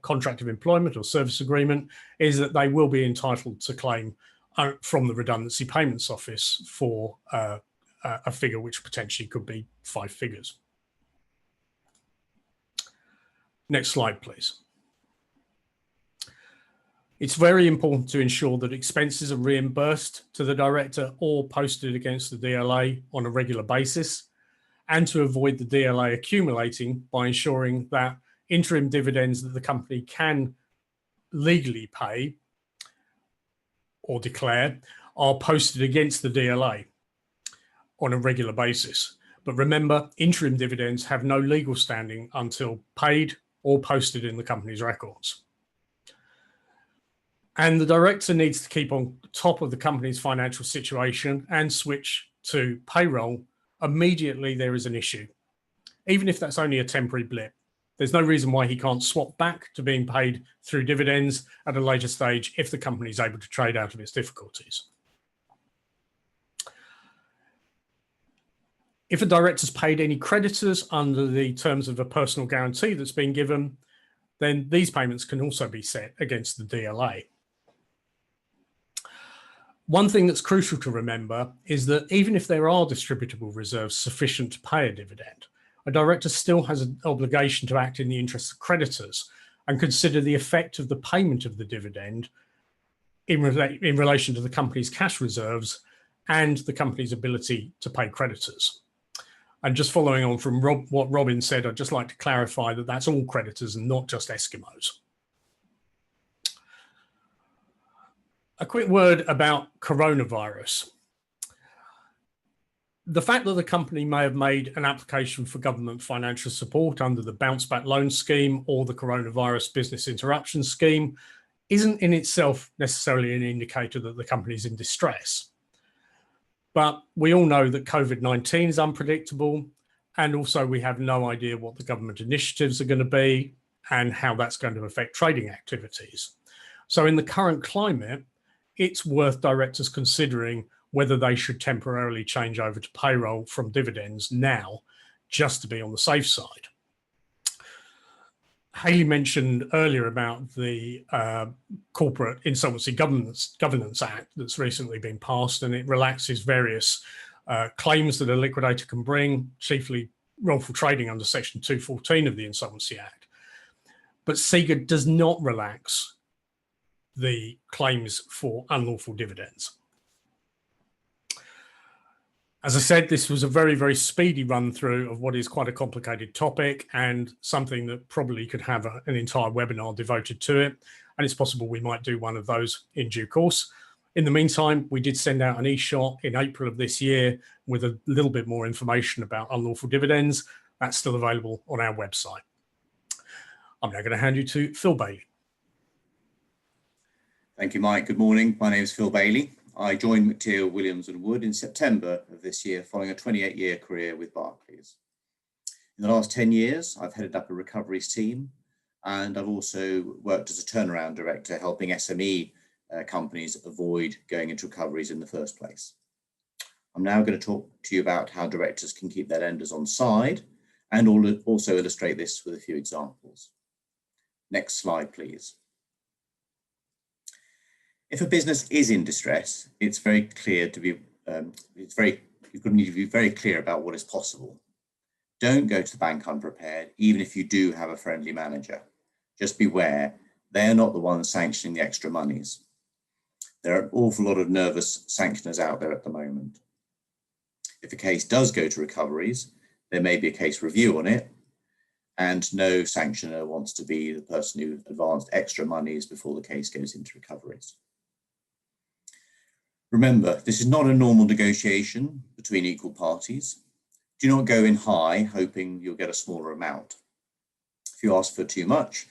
contract of employment or service agreement is that they will be entitled to claim from the Redundancy Payments Office for a figure which potentially could be 5 figures. Next slide, please. It's very important to ensure that expenses are reimbursed to the director or posted against the DLA on a regular basis, and to avoid the DLA accumulating by ensuring that interim dividends that the company can legally pay or declare are posted against the DLA on a regular basis. But remember, interim dividends have no legal standing until paid or posted in the company's records. And the director needs to keep on top of the company's financial situation and switch to payroll immediately there is an issue. Even if that's only a temporary blip, there's no reason why he can't swap back to being paid through dividends at a later stage if the company is able to trade out of its difficulties. If a director's paid any creditors under the terms of a personal guarantee that's been given, then these payments can also be set against the DLA. One thing that's crucial to remember is that even if there are distributable reserves sufficient to pay a dividend, a director still has an obligation to act in the interests of creditors and consider the effect of the payment of the dividend in relation to the company's cash reserves and the company's ability to pay creditors. And just following on from what Robin said, I'd just like to clarify that that's all creditors and not just Eskimos. A quick word about coronavirus. The fact that the company may have made an application for government financial support under the Bounce Back Loan Scheme or the Coronavirus Business Interruption Scheme isn't in itself necessarily an indicator that the company is in distress. But we all know that COVID-19 is unpredictable, and also we have no idea what the government initiatives are going to be and how that's going to affect trading activities. So in the current climate, it's worth directors considering whether they should temporarily change over to payroll from dividends now, just to be on the safe side. Hayley mentioned earlier about the Corporate Insolvency Governance Act that's recently been passed, and it relaxes various claims that a liquidator can bring, chiefly wrongful trading under Section 214 of the Insolvency Act. But SIGA does not relax the claims for unlawful dividends. As I said, this was a very, very speedy run through of what is quite a complicated topic and something that probably could have an entire webinar devoted to it. And it's possible we might do one of those in due course. In the meantime, we did send out an e-shot in April of this year with a little bit more information about unlawful dividends. That's still available on our website. I'm now going to hand you to Phil Bailey. Thank you, Mike. Good morning. My name is Phil Bailey. I joined McTear Williams Woods in September of this year, following a 28-year career with Barclays. In the last 10 years, I've headed up a recoveries team, and I've also worked as a turnaround director, helping SME companies avoid going into recoveries in the first place. I'm now going to talk to you about how directors can keep their lenders on side and also illustrate this with a few examples. Next slide, please. If a business is in distress, it's very clear to be, you need to be very clear about what is possible. Don't go to the bank unprepared, even if you do have a friendly manager. Just beware, they're not the ones sanctioning the extra monies. There are an awful lot of nervous sanctioners out there at the moment. If a case does go to recoveries, there may be a case review on it, and no sanctioner wants to be the person who advanced extra monies before the case goes into recoveries. Remember, this is not a normal negotiation between equal parties. Do not go in high, hoping you'll get a smaller amount. If you ask for too much,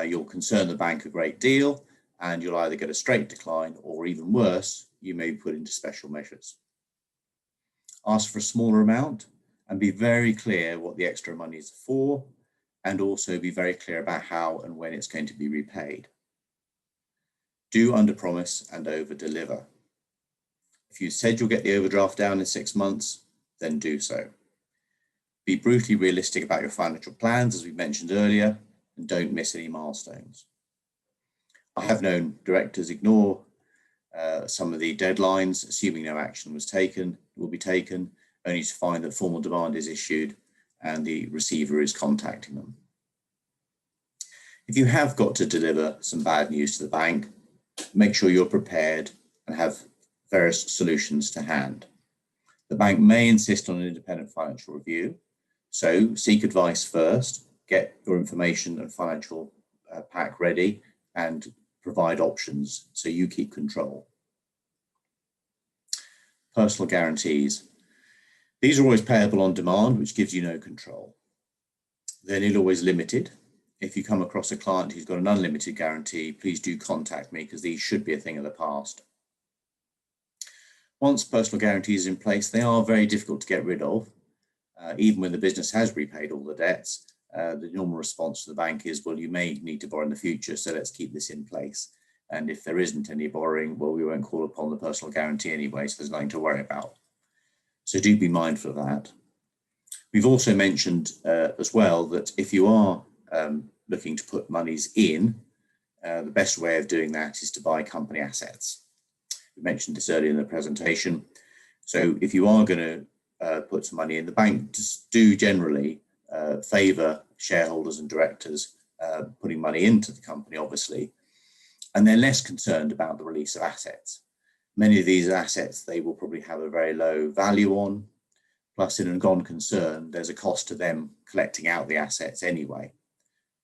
you'll concern the bank a great deal, and you'll either get a straight decline, or even worse, you may be put into special measures. Ask for a smaller amount and be very clear what the extra money is for, and also be very clear about how and when it's going to be repaid. Do underpromise and over-deliver. If you said you'll get the overdraft down in 6 months, then do so. Be brutally realistic about your financial plans, as we mentioned earlier, and don't miss any milestones. I have known directors ignore some of the deadlines, assuming no action will be taken, only to find that formal demand is issued and the receiver is contacting them. If you have got to deliver some bad news to the bank, make sure you're prepared and have various solutions to hand. The bank may insist on an independent financial review, so seek advice first, get your information and financial pack ready, and provide options so you keep control. Personal guarantees. These are always payable on demand, which gives you no control. They're nearly always limited. If you come across a client who's got an unlimited guarantee, please do contact me, because these should be a thing of the past. Once personal guarantees are in place, they are very difficult to get rid of. Even when the business has repaid all the debts, the normal response to the bank is, well, you may need to borrow in the future, so let's keep this in place. And if there isn't any borrowing, well, we won't call upon the personal guarantee anyway, so there's nothing to worry about. So do be mindful of that. We've also mentioned as well that if you are looking to put monies in, the best way of doing that is to buy company assets. We mentioned this earlier in the presentation. So if you are going to put some money in, the bank do generally favour shareholders and directors putting money into the company, obviously, and they're less concerned about the release of assets. Many of these assets they will probably have a very low value on, plus in a gone concern, there's a cost to them collecting out the assets anyway.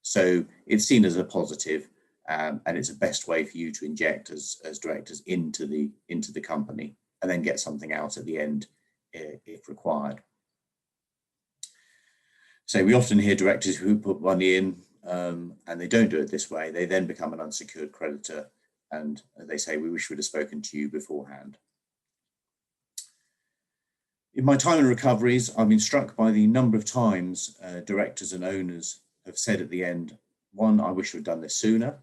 So it's seen as a positive, and it's the best way for you to inject as directors into the company and then get something out at the end if required. So we often hear directors who put money in and they don't do it this way. They then become an unsecured creditor and they say, we wish we'd have spoken to you beforehand. In my time in recoveries, I've been struck by the number of times directors and owners have said at the end, one, I wish we'd done this sooner.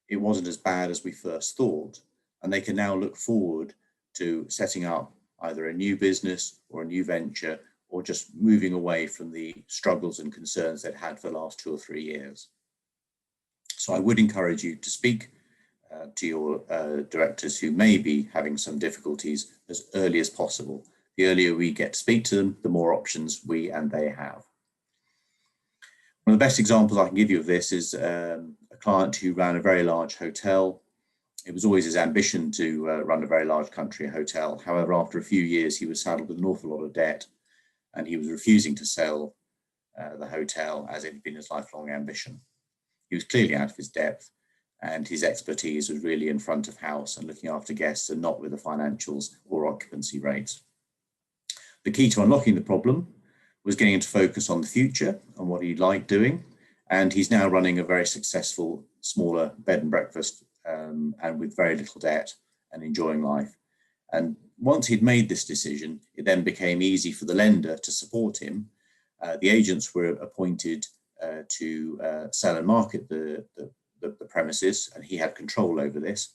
It wasn't as bad as we first thought. And they can now look forward to setting up either a new business or a new venture or just moving away from the struggles and concerns they'd had for the last 2 or 3 years. So I would encourage you to speak to your directors who may be having some difficulties as early as possible. The earlier we get to speak to them, the more options we and they have. One of the best examples I can give you of this is a client who ran a very large hotel. It was always his ambition to run a very large country hotel. However, after a few years, he was saddled with an awful lot of debt and he was refusing to sell the hotel as it had been his lifelong ambition. He was clearly out of his depth and his expertise was really in front of house and looking after guests and not with the financials or occupancy rates. The key to unlocking the problem was getting him to focus on the future and what he liked doing. And he's now running a very successful, smaller bed and breakfast and with very little debt and enjoying life. And once he'd made this decision, it then became easy for the lender to support him. The agents were appointed to sell and market the premises, and he had control over this.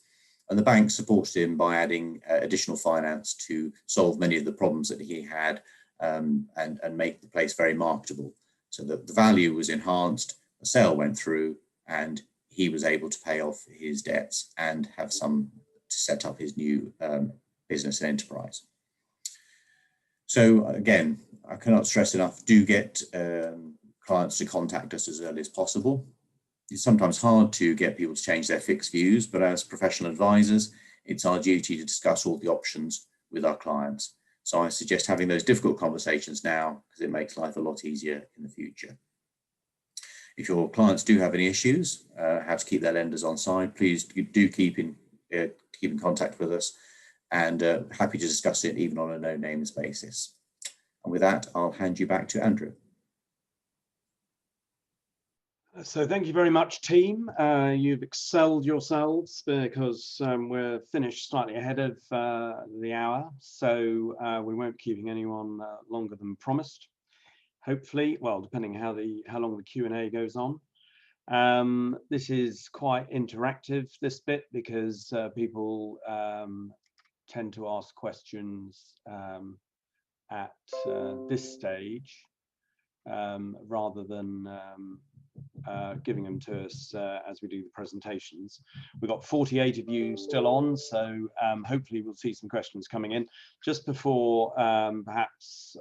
And the bank supported him by adding additional finance to solve many of the problems that he had and make the place very marketable. So that the value was enhanced, the sale went through, and he was able to pay off his debts and have some to set up his new business and enterprise. So again, I cannot stress enough, do get clients to contact us as early as possible. It's sometimes hard to get people to change their fixed views, but as professional advisors, it's our duty to discuss all the options with our clients. So I suggest having those difficult conversations now because it makes life a lot easier in the future. If your clients do have any issues, how to keep their lenders on side, please do keep in contact with us and happy to discuss it even on a no names basis. And with that, I'll hand you back to Andrew. So thank you very much, team. You've excelled yourselves because we're finished slightly ahead of the hour, so we won't be keeping anyone longer than promised. Hopefully, well, depending how long the Q&A goes on. This is quite interactive, this bit, because people tend to ask questions at this stage rather than giving them to us as we do the presentations. We've got 48 of you still on, so hopefully we'll see some questions coming in. Just before perhaps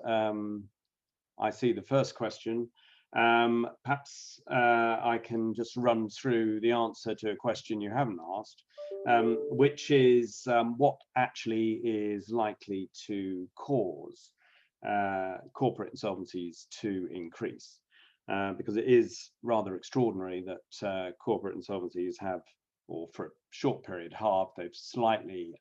I see the first question, perhaps I can just run through the answer to a question you haven't asked, which is what actually is likely to cause corporate insolvencies to increase. Because it is rather extraordinary that corporate insolvencies have, or for a short period, halved. They've slightly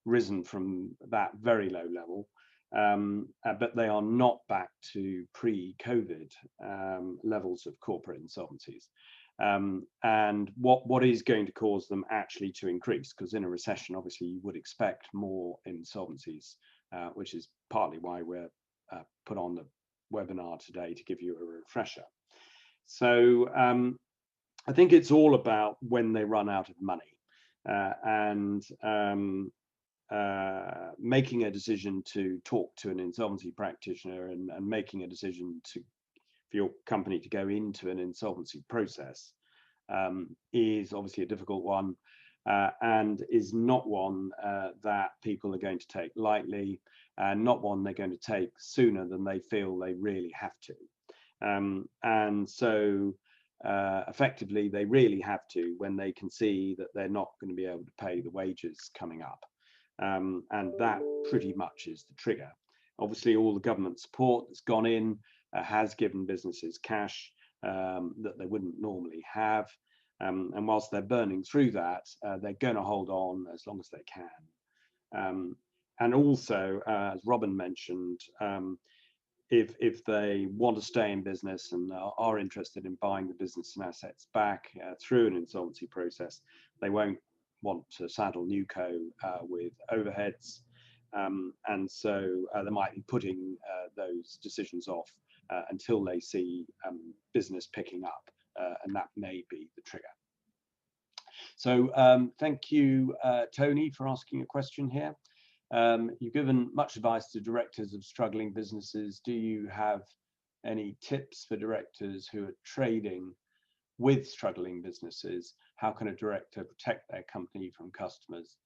risen from that very low level, but they are not back to pre-COVID levels of corporate insolvencies. And what is going to cause them actually to increase? Because in a recession, obviously, you would expect more insolvencies, which is partly why we're put on the webinar today to give you a refresher. So I think it's all about when they run out of money, and making a decision to talk to an insolvency practitioner and making a decision for your company to go into an insolvency process is obviously a difficult one, and is not one that people are going to take lightly, and not one they're going to take sooner than they feel they really have to. And so effectively they really have to when they can see that they're not going to be able to pay the wages coming up. And that pretty much is the trigger. Obviously, all the government support that's gone in has given businesses cash that they wouldn't normally have. And whilst they're burning through that, they're going to hold on as long as they can. And also, as Robin mentioned, if they want to stay in business and are interested in buying the business and assets back through an insolvency process, they won't want to saddle Newco with overheads. And so they might be putting those decisions off until they see business picking up, and that may be the trigger. So thank you, Tony, for asking a question here. You've given much advice to directors of struggling businesses. Do you have any tips for directors who are trading with struggling businesses? How can a director protect their company from customers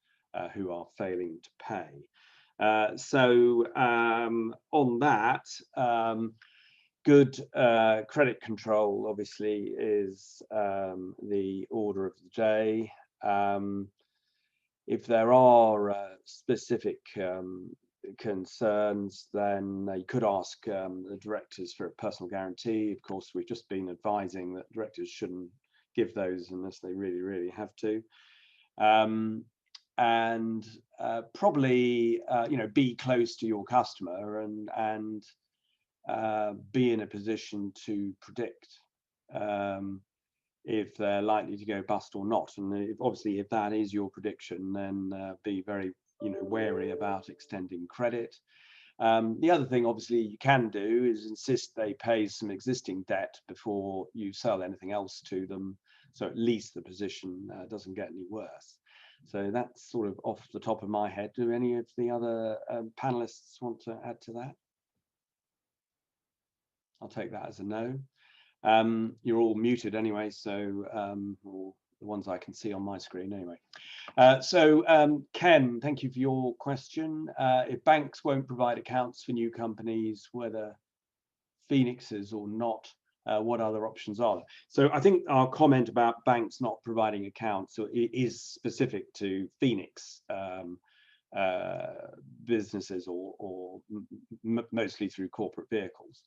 who are failing to pay? So on that, good credit control obviously is the order of the day. If there are specific concerns, then you could ask the directors for a personal guarantee. Of course, we've just been advising that directors shouldn't give those unless they really, really have to. And probably, be close to your customer and be in a position to predict if they're likely to go bust or not. And obviously, if that is your prediction, then be very wary about extending credit. The other thing obviously you can do is insist they pay some existing debt before you sell anything else to them, so at least the position doesn't get any worse. So that's sort of off the top of my head. Do any of the other panelists want to add to that? I'll take that as a no. You're all muted anyway, so or the ones I can see on my screen anyway. So Ken, thank you for your question. If banks won't provide accounts for new companies, whether Phoenixes or not, what other options are there? So I think our comment about banks not providing accounts is specific to Phoenix businesses or mostly through corporate vehicles.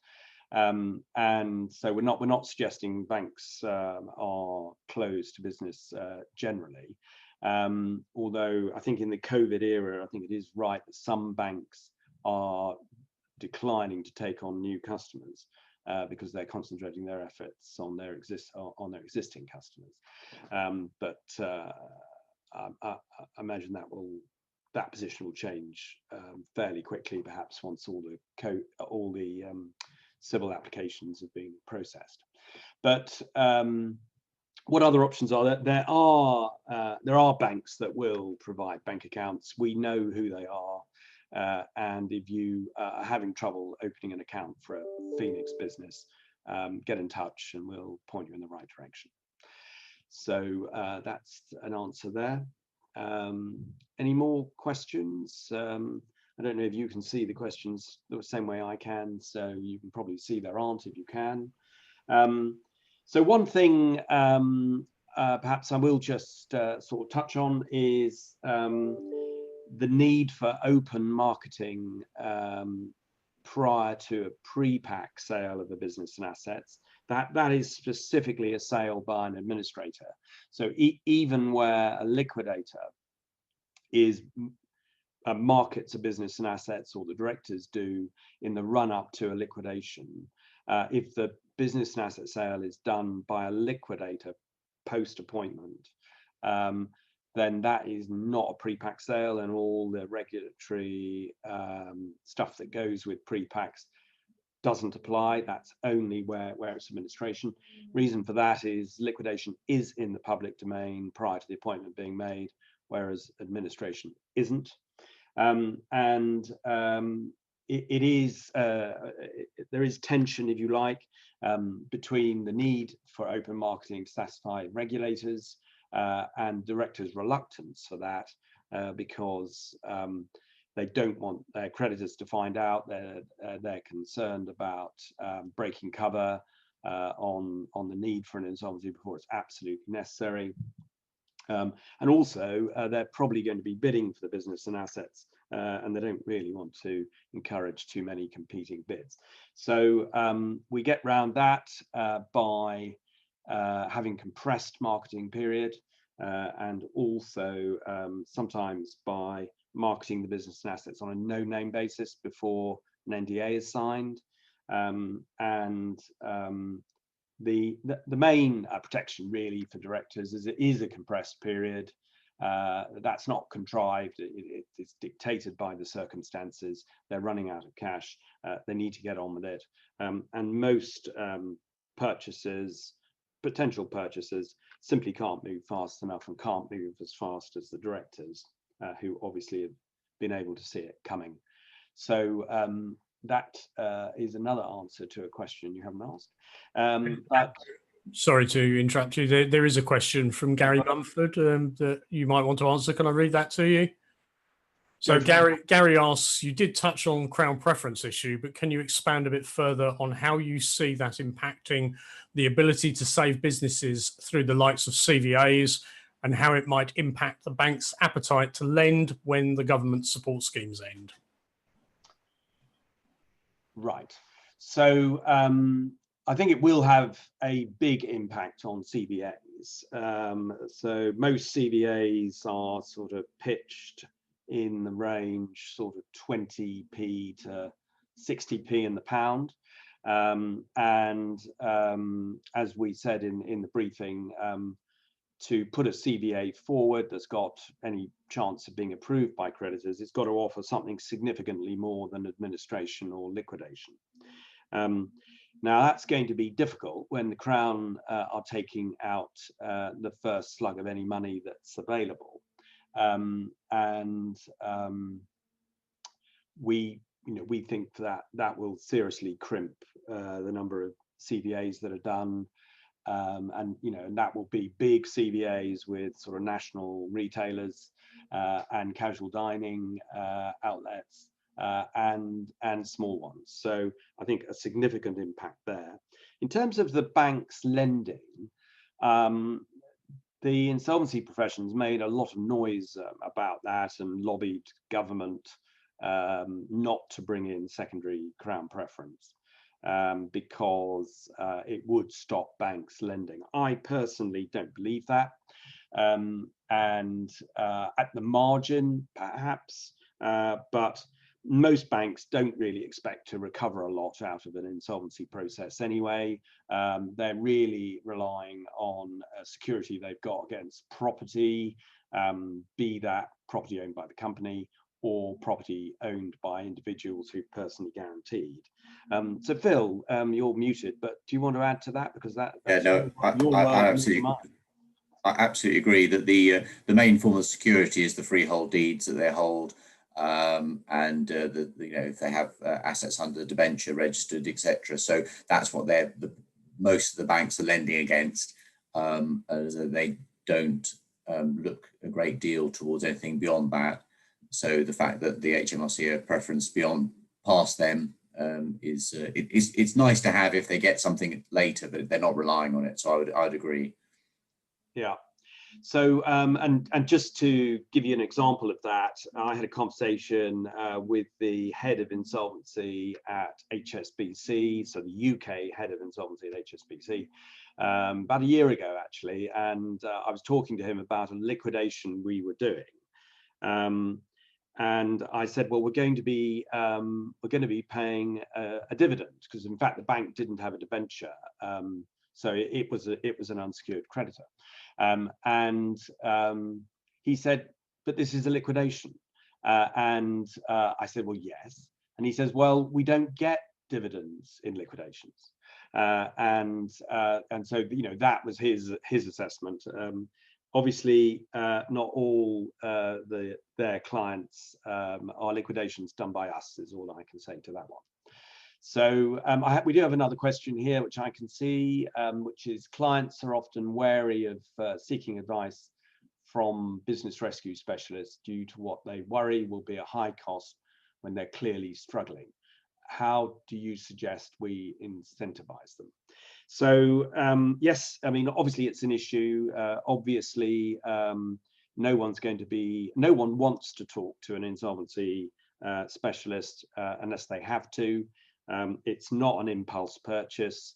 And so we're not suggesting banks are closed to business generally, although I think in the COVID era, I think it is right that some banks are declining to take on new customers because they're concentrating their efforts on their existing customers. But I imagine that position will change fairly quickly, perhaps once all the civil applications have been processed. But what other options are there? There are banks that will provide bank accounts. We know who they are, and if you are having trouble opening an account for a Phoenix business, get in touch and we'll point you in the right direction. So that's an answer there. Any more questions? I don't know if you can see the questions the same way I can, so you can probably see there aren't if you can. So one thing perhaps I will just sort of touch on is the need for open marketing prior to a pre-pack sale of a business and assets. That is specifically a sale by an administrator. So even where a liquidator is markets a business and assets, or the directors do in the run up to a liquidation, if the business and asset sale is done by a liquidator post appointment, then that is not a pre-pack sale, and all the regulatory stuff that goes with pre-packs doesn't apply. That's only where it's administration. Reason for that is liquidation is in the public domain prior to the appointment being made, whereas administration isn't. It is there is tension, if you like, between the need for open marketing to satisfy regulators and directors' reluctance for that, because they don't want their creditors to find out. They're concerned about breaking cover on the need for an insolvency before it's absolutely necessary. And also, they're probably going to be bidding for the business and assets, and they don't really want to encourage too many competing bids. So we get round that by having compressed marketing period, and also sometimes by marketing the business and assets on a no-name basis before an NDA is signed. The main protection really for directors is it is a compressed period. That's not contrived. It's dictated by the circumstances. They're running out of cash. They need to get on with it. And most potential purchasers simply can't move fast enough and can't move as fast as the directors, who obviously have been able to see it coming. So that is another answer to a question you haven't asked. But sorry to interrupt you. There is a question from Gary Mumford that you might want to answer. Can I read that to you? So Gary asks, you did touch on Crown preference issue, but can you expand a bit further on how you see that impacting the ability to save businesses through the likes of CVAs, and how it might impact the bank's appetite to lend when the government support schemes end? Right. So I think it will have a big impact on CVAs. So most CVAs are sort of pitched in the range sort of 20p to 60p in the pound. As we said in the briefing, to put a CVA forward that's got any chance of being approved by creditors, it's got to offer something significantly more than administration or liquidation. Now that's going to be difficult when the Crown are taking out the first slug of any money that's available. We think that will seriously crimp the number of CVAs that are done. And that will be big CVAs with sort of national retailers and casual dining outlets and small ones. So I think a significant impact there. In terms of the banks lending, the insolvency professions made a lot of noise about that and lobbied government not to bring in secondary Crown preference. Because it would stop banks lending. I personally don't believe that. At the margin, perhaps, but most banks don't really expect to recover a lot out of an insolvency process anyway. They're really relying on security they've got against property, be that property owned by the company or property owned by individuals who personally guaranteed. So Phil, you're muted, but do you want to add to that? Because I absolutely agree that the main form of security is the freehold deeds that they hold, and if they have assets under debenture registered, etc. So that's what most of the banks are lending against, as they don't look a great deal towards anything beyond that. So the fact that the HMRC are preference past them it's nice to have if they get something later, but they're not relying on it. So I'd agree. Yeah. So and just to give you an example of that, I had a conversation with the head of insolvency at HSBC, so the UK head of insolvency at HSBC, about a year ago actually, and I was talking to him about a liquidation we were doing. And I said, well, we're going to be paying a dividend, because in fact the bank didn't have a debenture, so it was an unsecured creditor. He said, but this is a liquidation, and I said, well, yes. And he says, well, we don't get dividends in liquidations, and so that was his assessment. Obviously, not all their clients are liquidations done by us, is all I can say to that one. So we do have another question here, which I can see, which is clients are often wary of seeking advice from business rescue specialists due to what they worry will be a high cost when they're clearly struggling. How do you suggest we incentivize them? So yes, I mean, obviously it's an issue. Obviously, no one wants to talk to an insolvency specialist unless they have to. It's not an impulse purchase.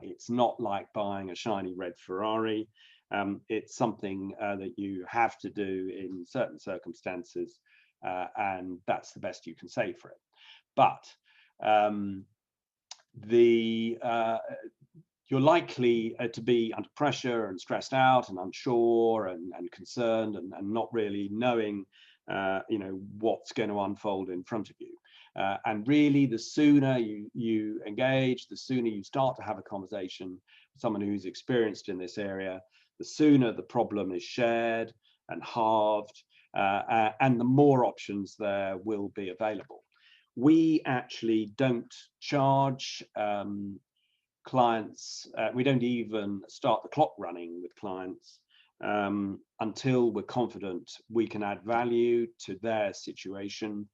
It's not like buying a shiny red Ferrari. It's something that you have to do in certain circumstances, and that's the best you can say for it. But you're likely to be under pressure and stressed out and unsure and concerned and not really knowing what's going to unfold in front of you. And really, the sooner you engage, the sooner you start to have a conversation with someone who's experienced in this area, the sooner the problem is shared and halved, and the more options there will be available. We actually don't charge clients, we don't even start the clock running with clients until we're confident we can add value to their situation.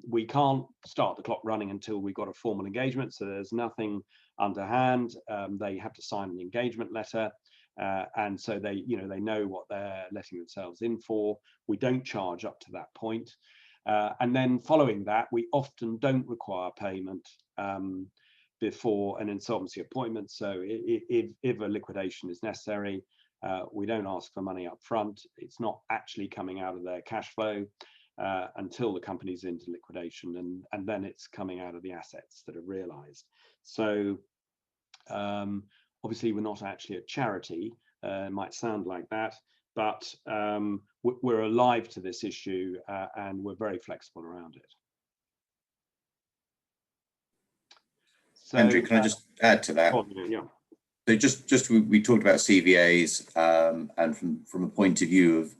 We can't start the clock running until we've got a formal engagement, so there's nothing underhand. They have to sign an engagement letter, and so they know what they're letting themselves in for. We don't charge up to that point, and then following that, we often don't require payment before an insolvency appointment. So if a liquidation is necessary, we don't ask for money up front. It's not actually coming out of their cash flow until the company's into liquidation, and then it's coming out of the assets that are realized. So obviously we're not actually a charity. It might sound like that, but we're alive to this issue and we're very flexible around it. So, Andrew, can I just add to that? Yeah. So just we talked about CVAs and from a point of view of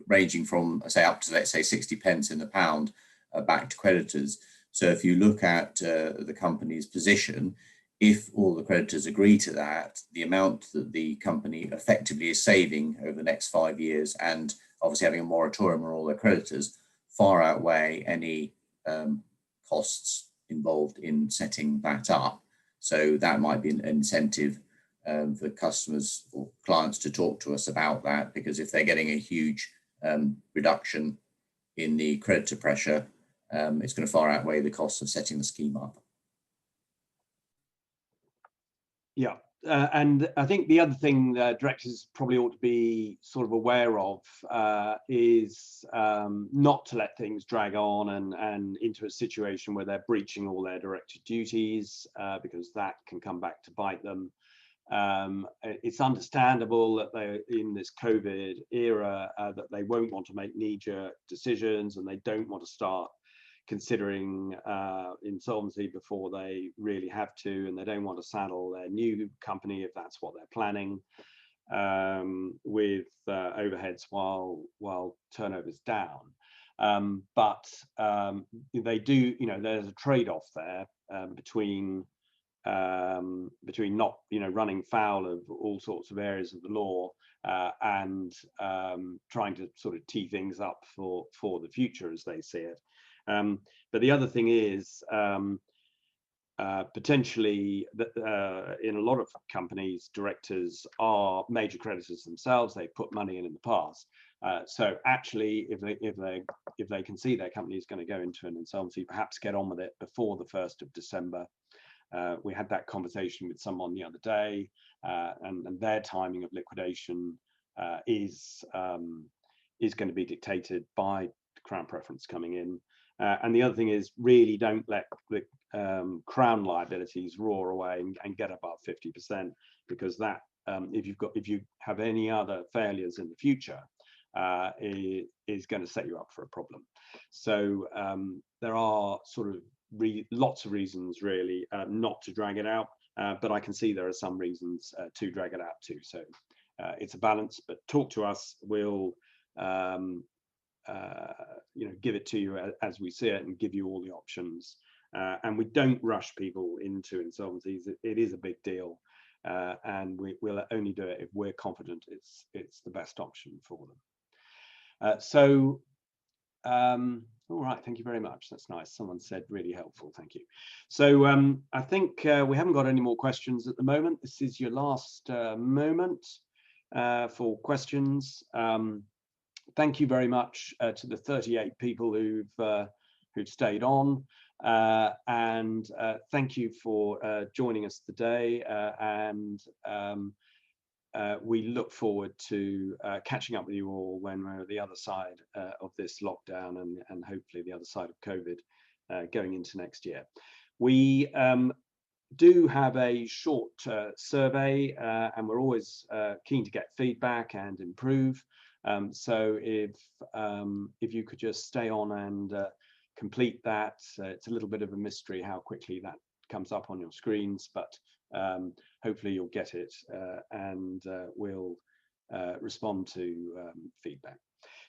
ranging from, say, up to, let's say, 60 pence in the pound back to creditors. So if you look at the company's position, if all the creditors agree to that, the amount that the company effectively is saving over the next 5 years, and obviously having a moratorium on all their creditors, far outweigh any costs involved in setting that up. So that might be an incentive for customers or clients to talk to us about that, because if they're getting a huge reduction in the creditor pressure, it's going to far outweigh the cost of setting the scheme up. Yeah, and I think the other thing directors probably ought to be sort of aware of is not to let things drag on and into a situation where they're breaching all their director duties, because that can come back to bite them. It's understandable that they, in this COVID era, that they won't want to make knee-jerk decisions, and they don't want to start considering insolvency before they really have to, and they don't want to saddle their new company, if that's what they're planning, with overheads while turnover's down. But they do, there's a trade-off there between not running foul of all sorts of areas of the law and trying to sort of tee things up for the future as they see it. But the other thing is potentially in a lot of companies, directors are major creditors themselves. They've put money in the past. So actually, if they can see their company is going to go into an insolvency, perhaps get on with it before the 1st of December. We had that conversation with someone the other day, and their timing of liquidation is going to be dictated by the Crown preference coming in. And the other thing is, really don't let the Crown liabilities roar away and get above 50%, because that if you have any other failures in the future, is going to set you up for a problem. So there are sort of lots of reasons really not to drag it out, but I can see there are some reasons to drag it out too. So it's a balance, but talk to us. We'll give it to you as we see it and give you all the options. And we don't rush people into insolvencies. It is a big deal, and we'll only do it if we're confident it's the best option for them. All right, thank you very much. That's nice. Someone said really helpful. Thank you. So I think we haven't got any more questions at the moment. This is your last moment for questions. Thank you very much to the 38 people who've stayed on, and thank you for joining us today. We look forward to catching up with you all when we're at the other side of this lockdown and hopefully the other side of COVID going into next year. We do have a short survey, and we're always keen to get feedback and improve. So if you could just stay on and complete that. It's a little bit of a mystery how quickly that comes up on your screens, but hopefully you'll get it, and we'll respond to feedback.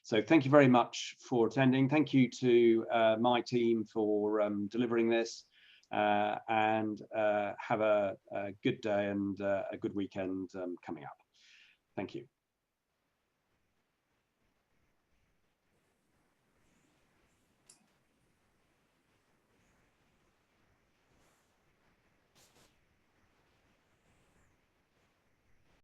So thank you very much for attending. Thank you to my team for delivering this, and have a good day and a good weekend coming up. Thank you.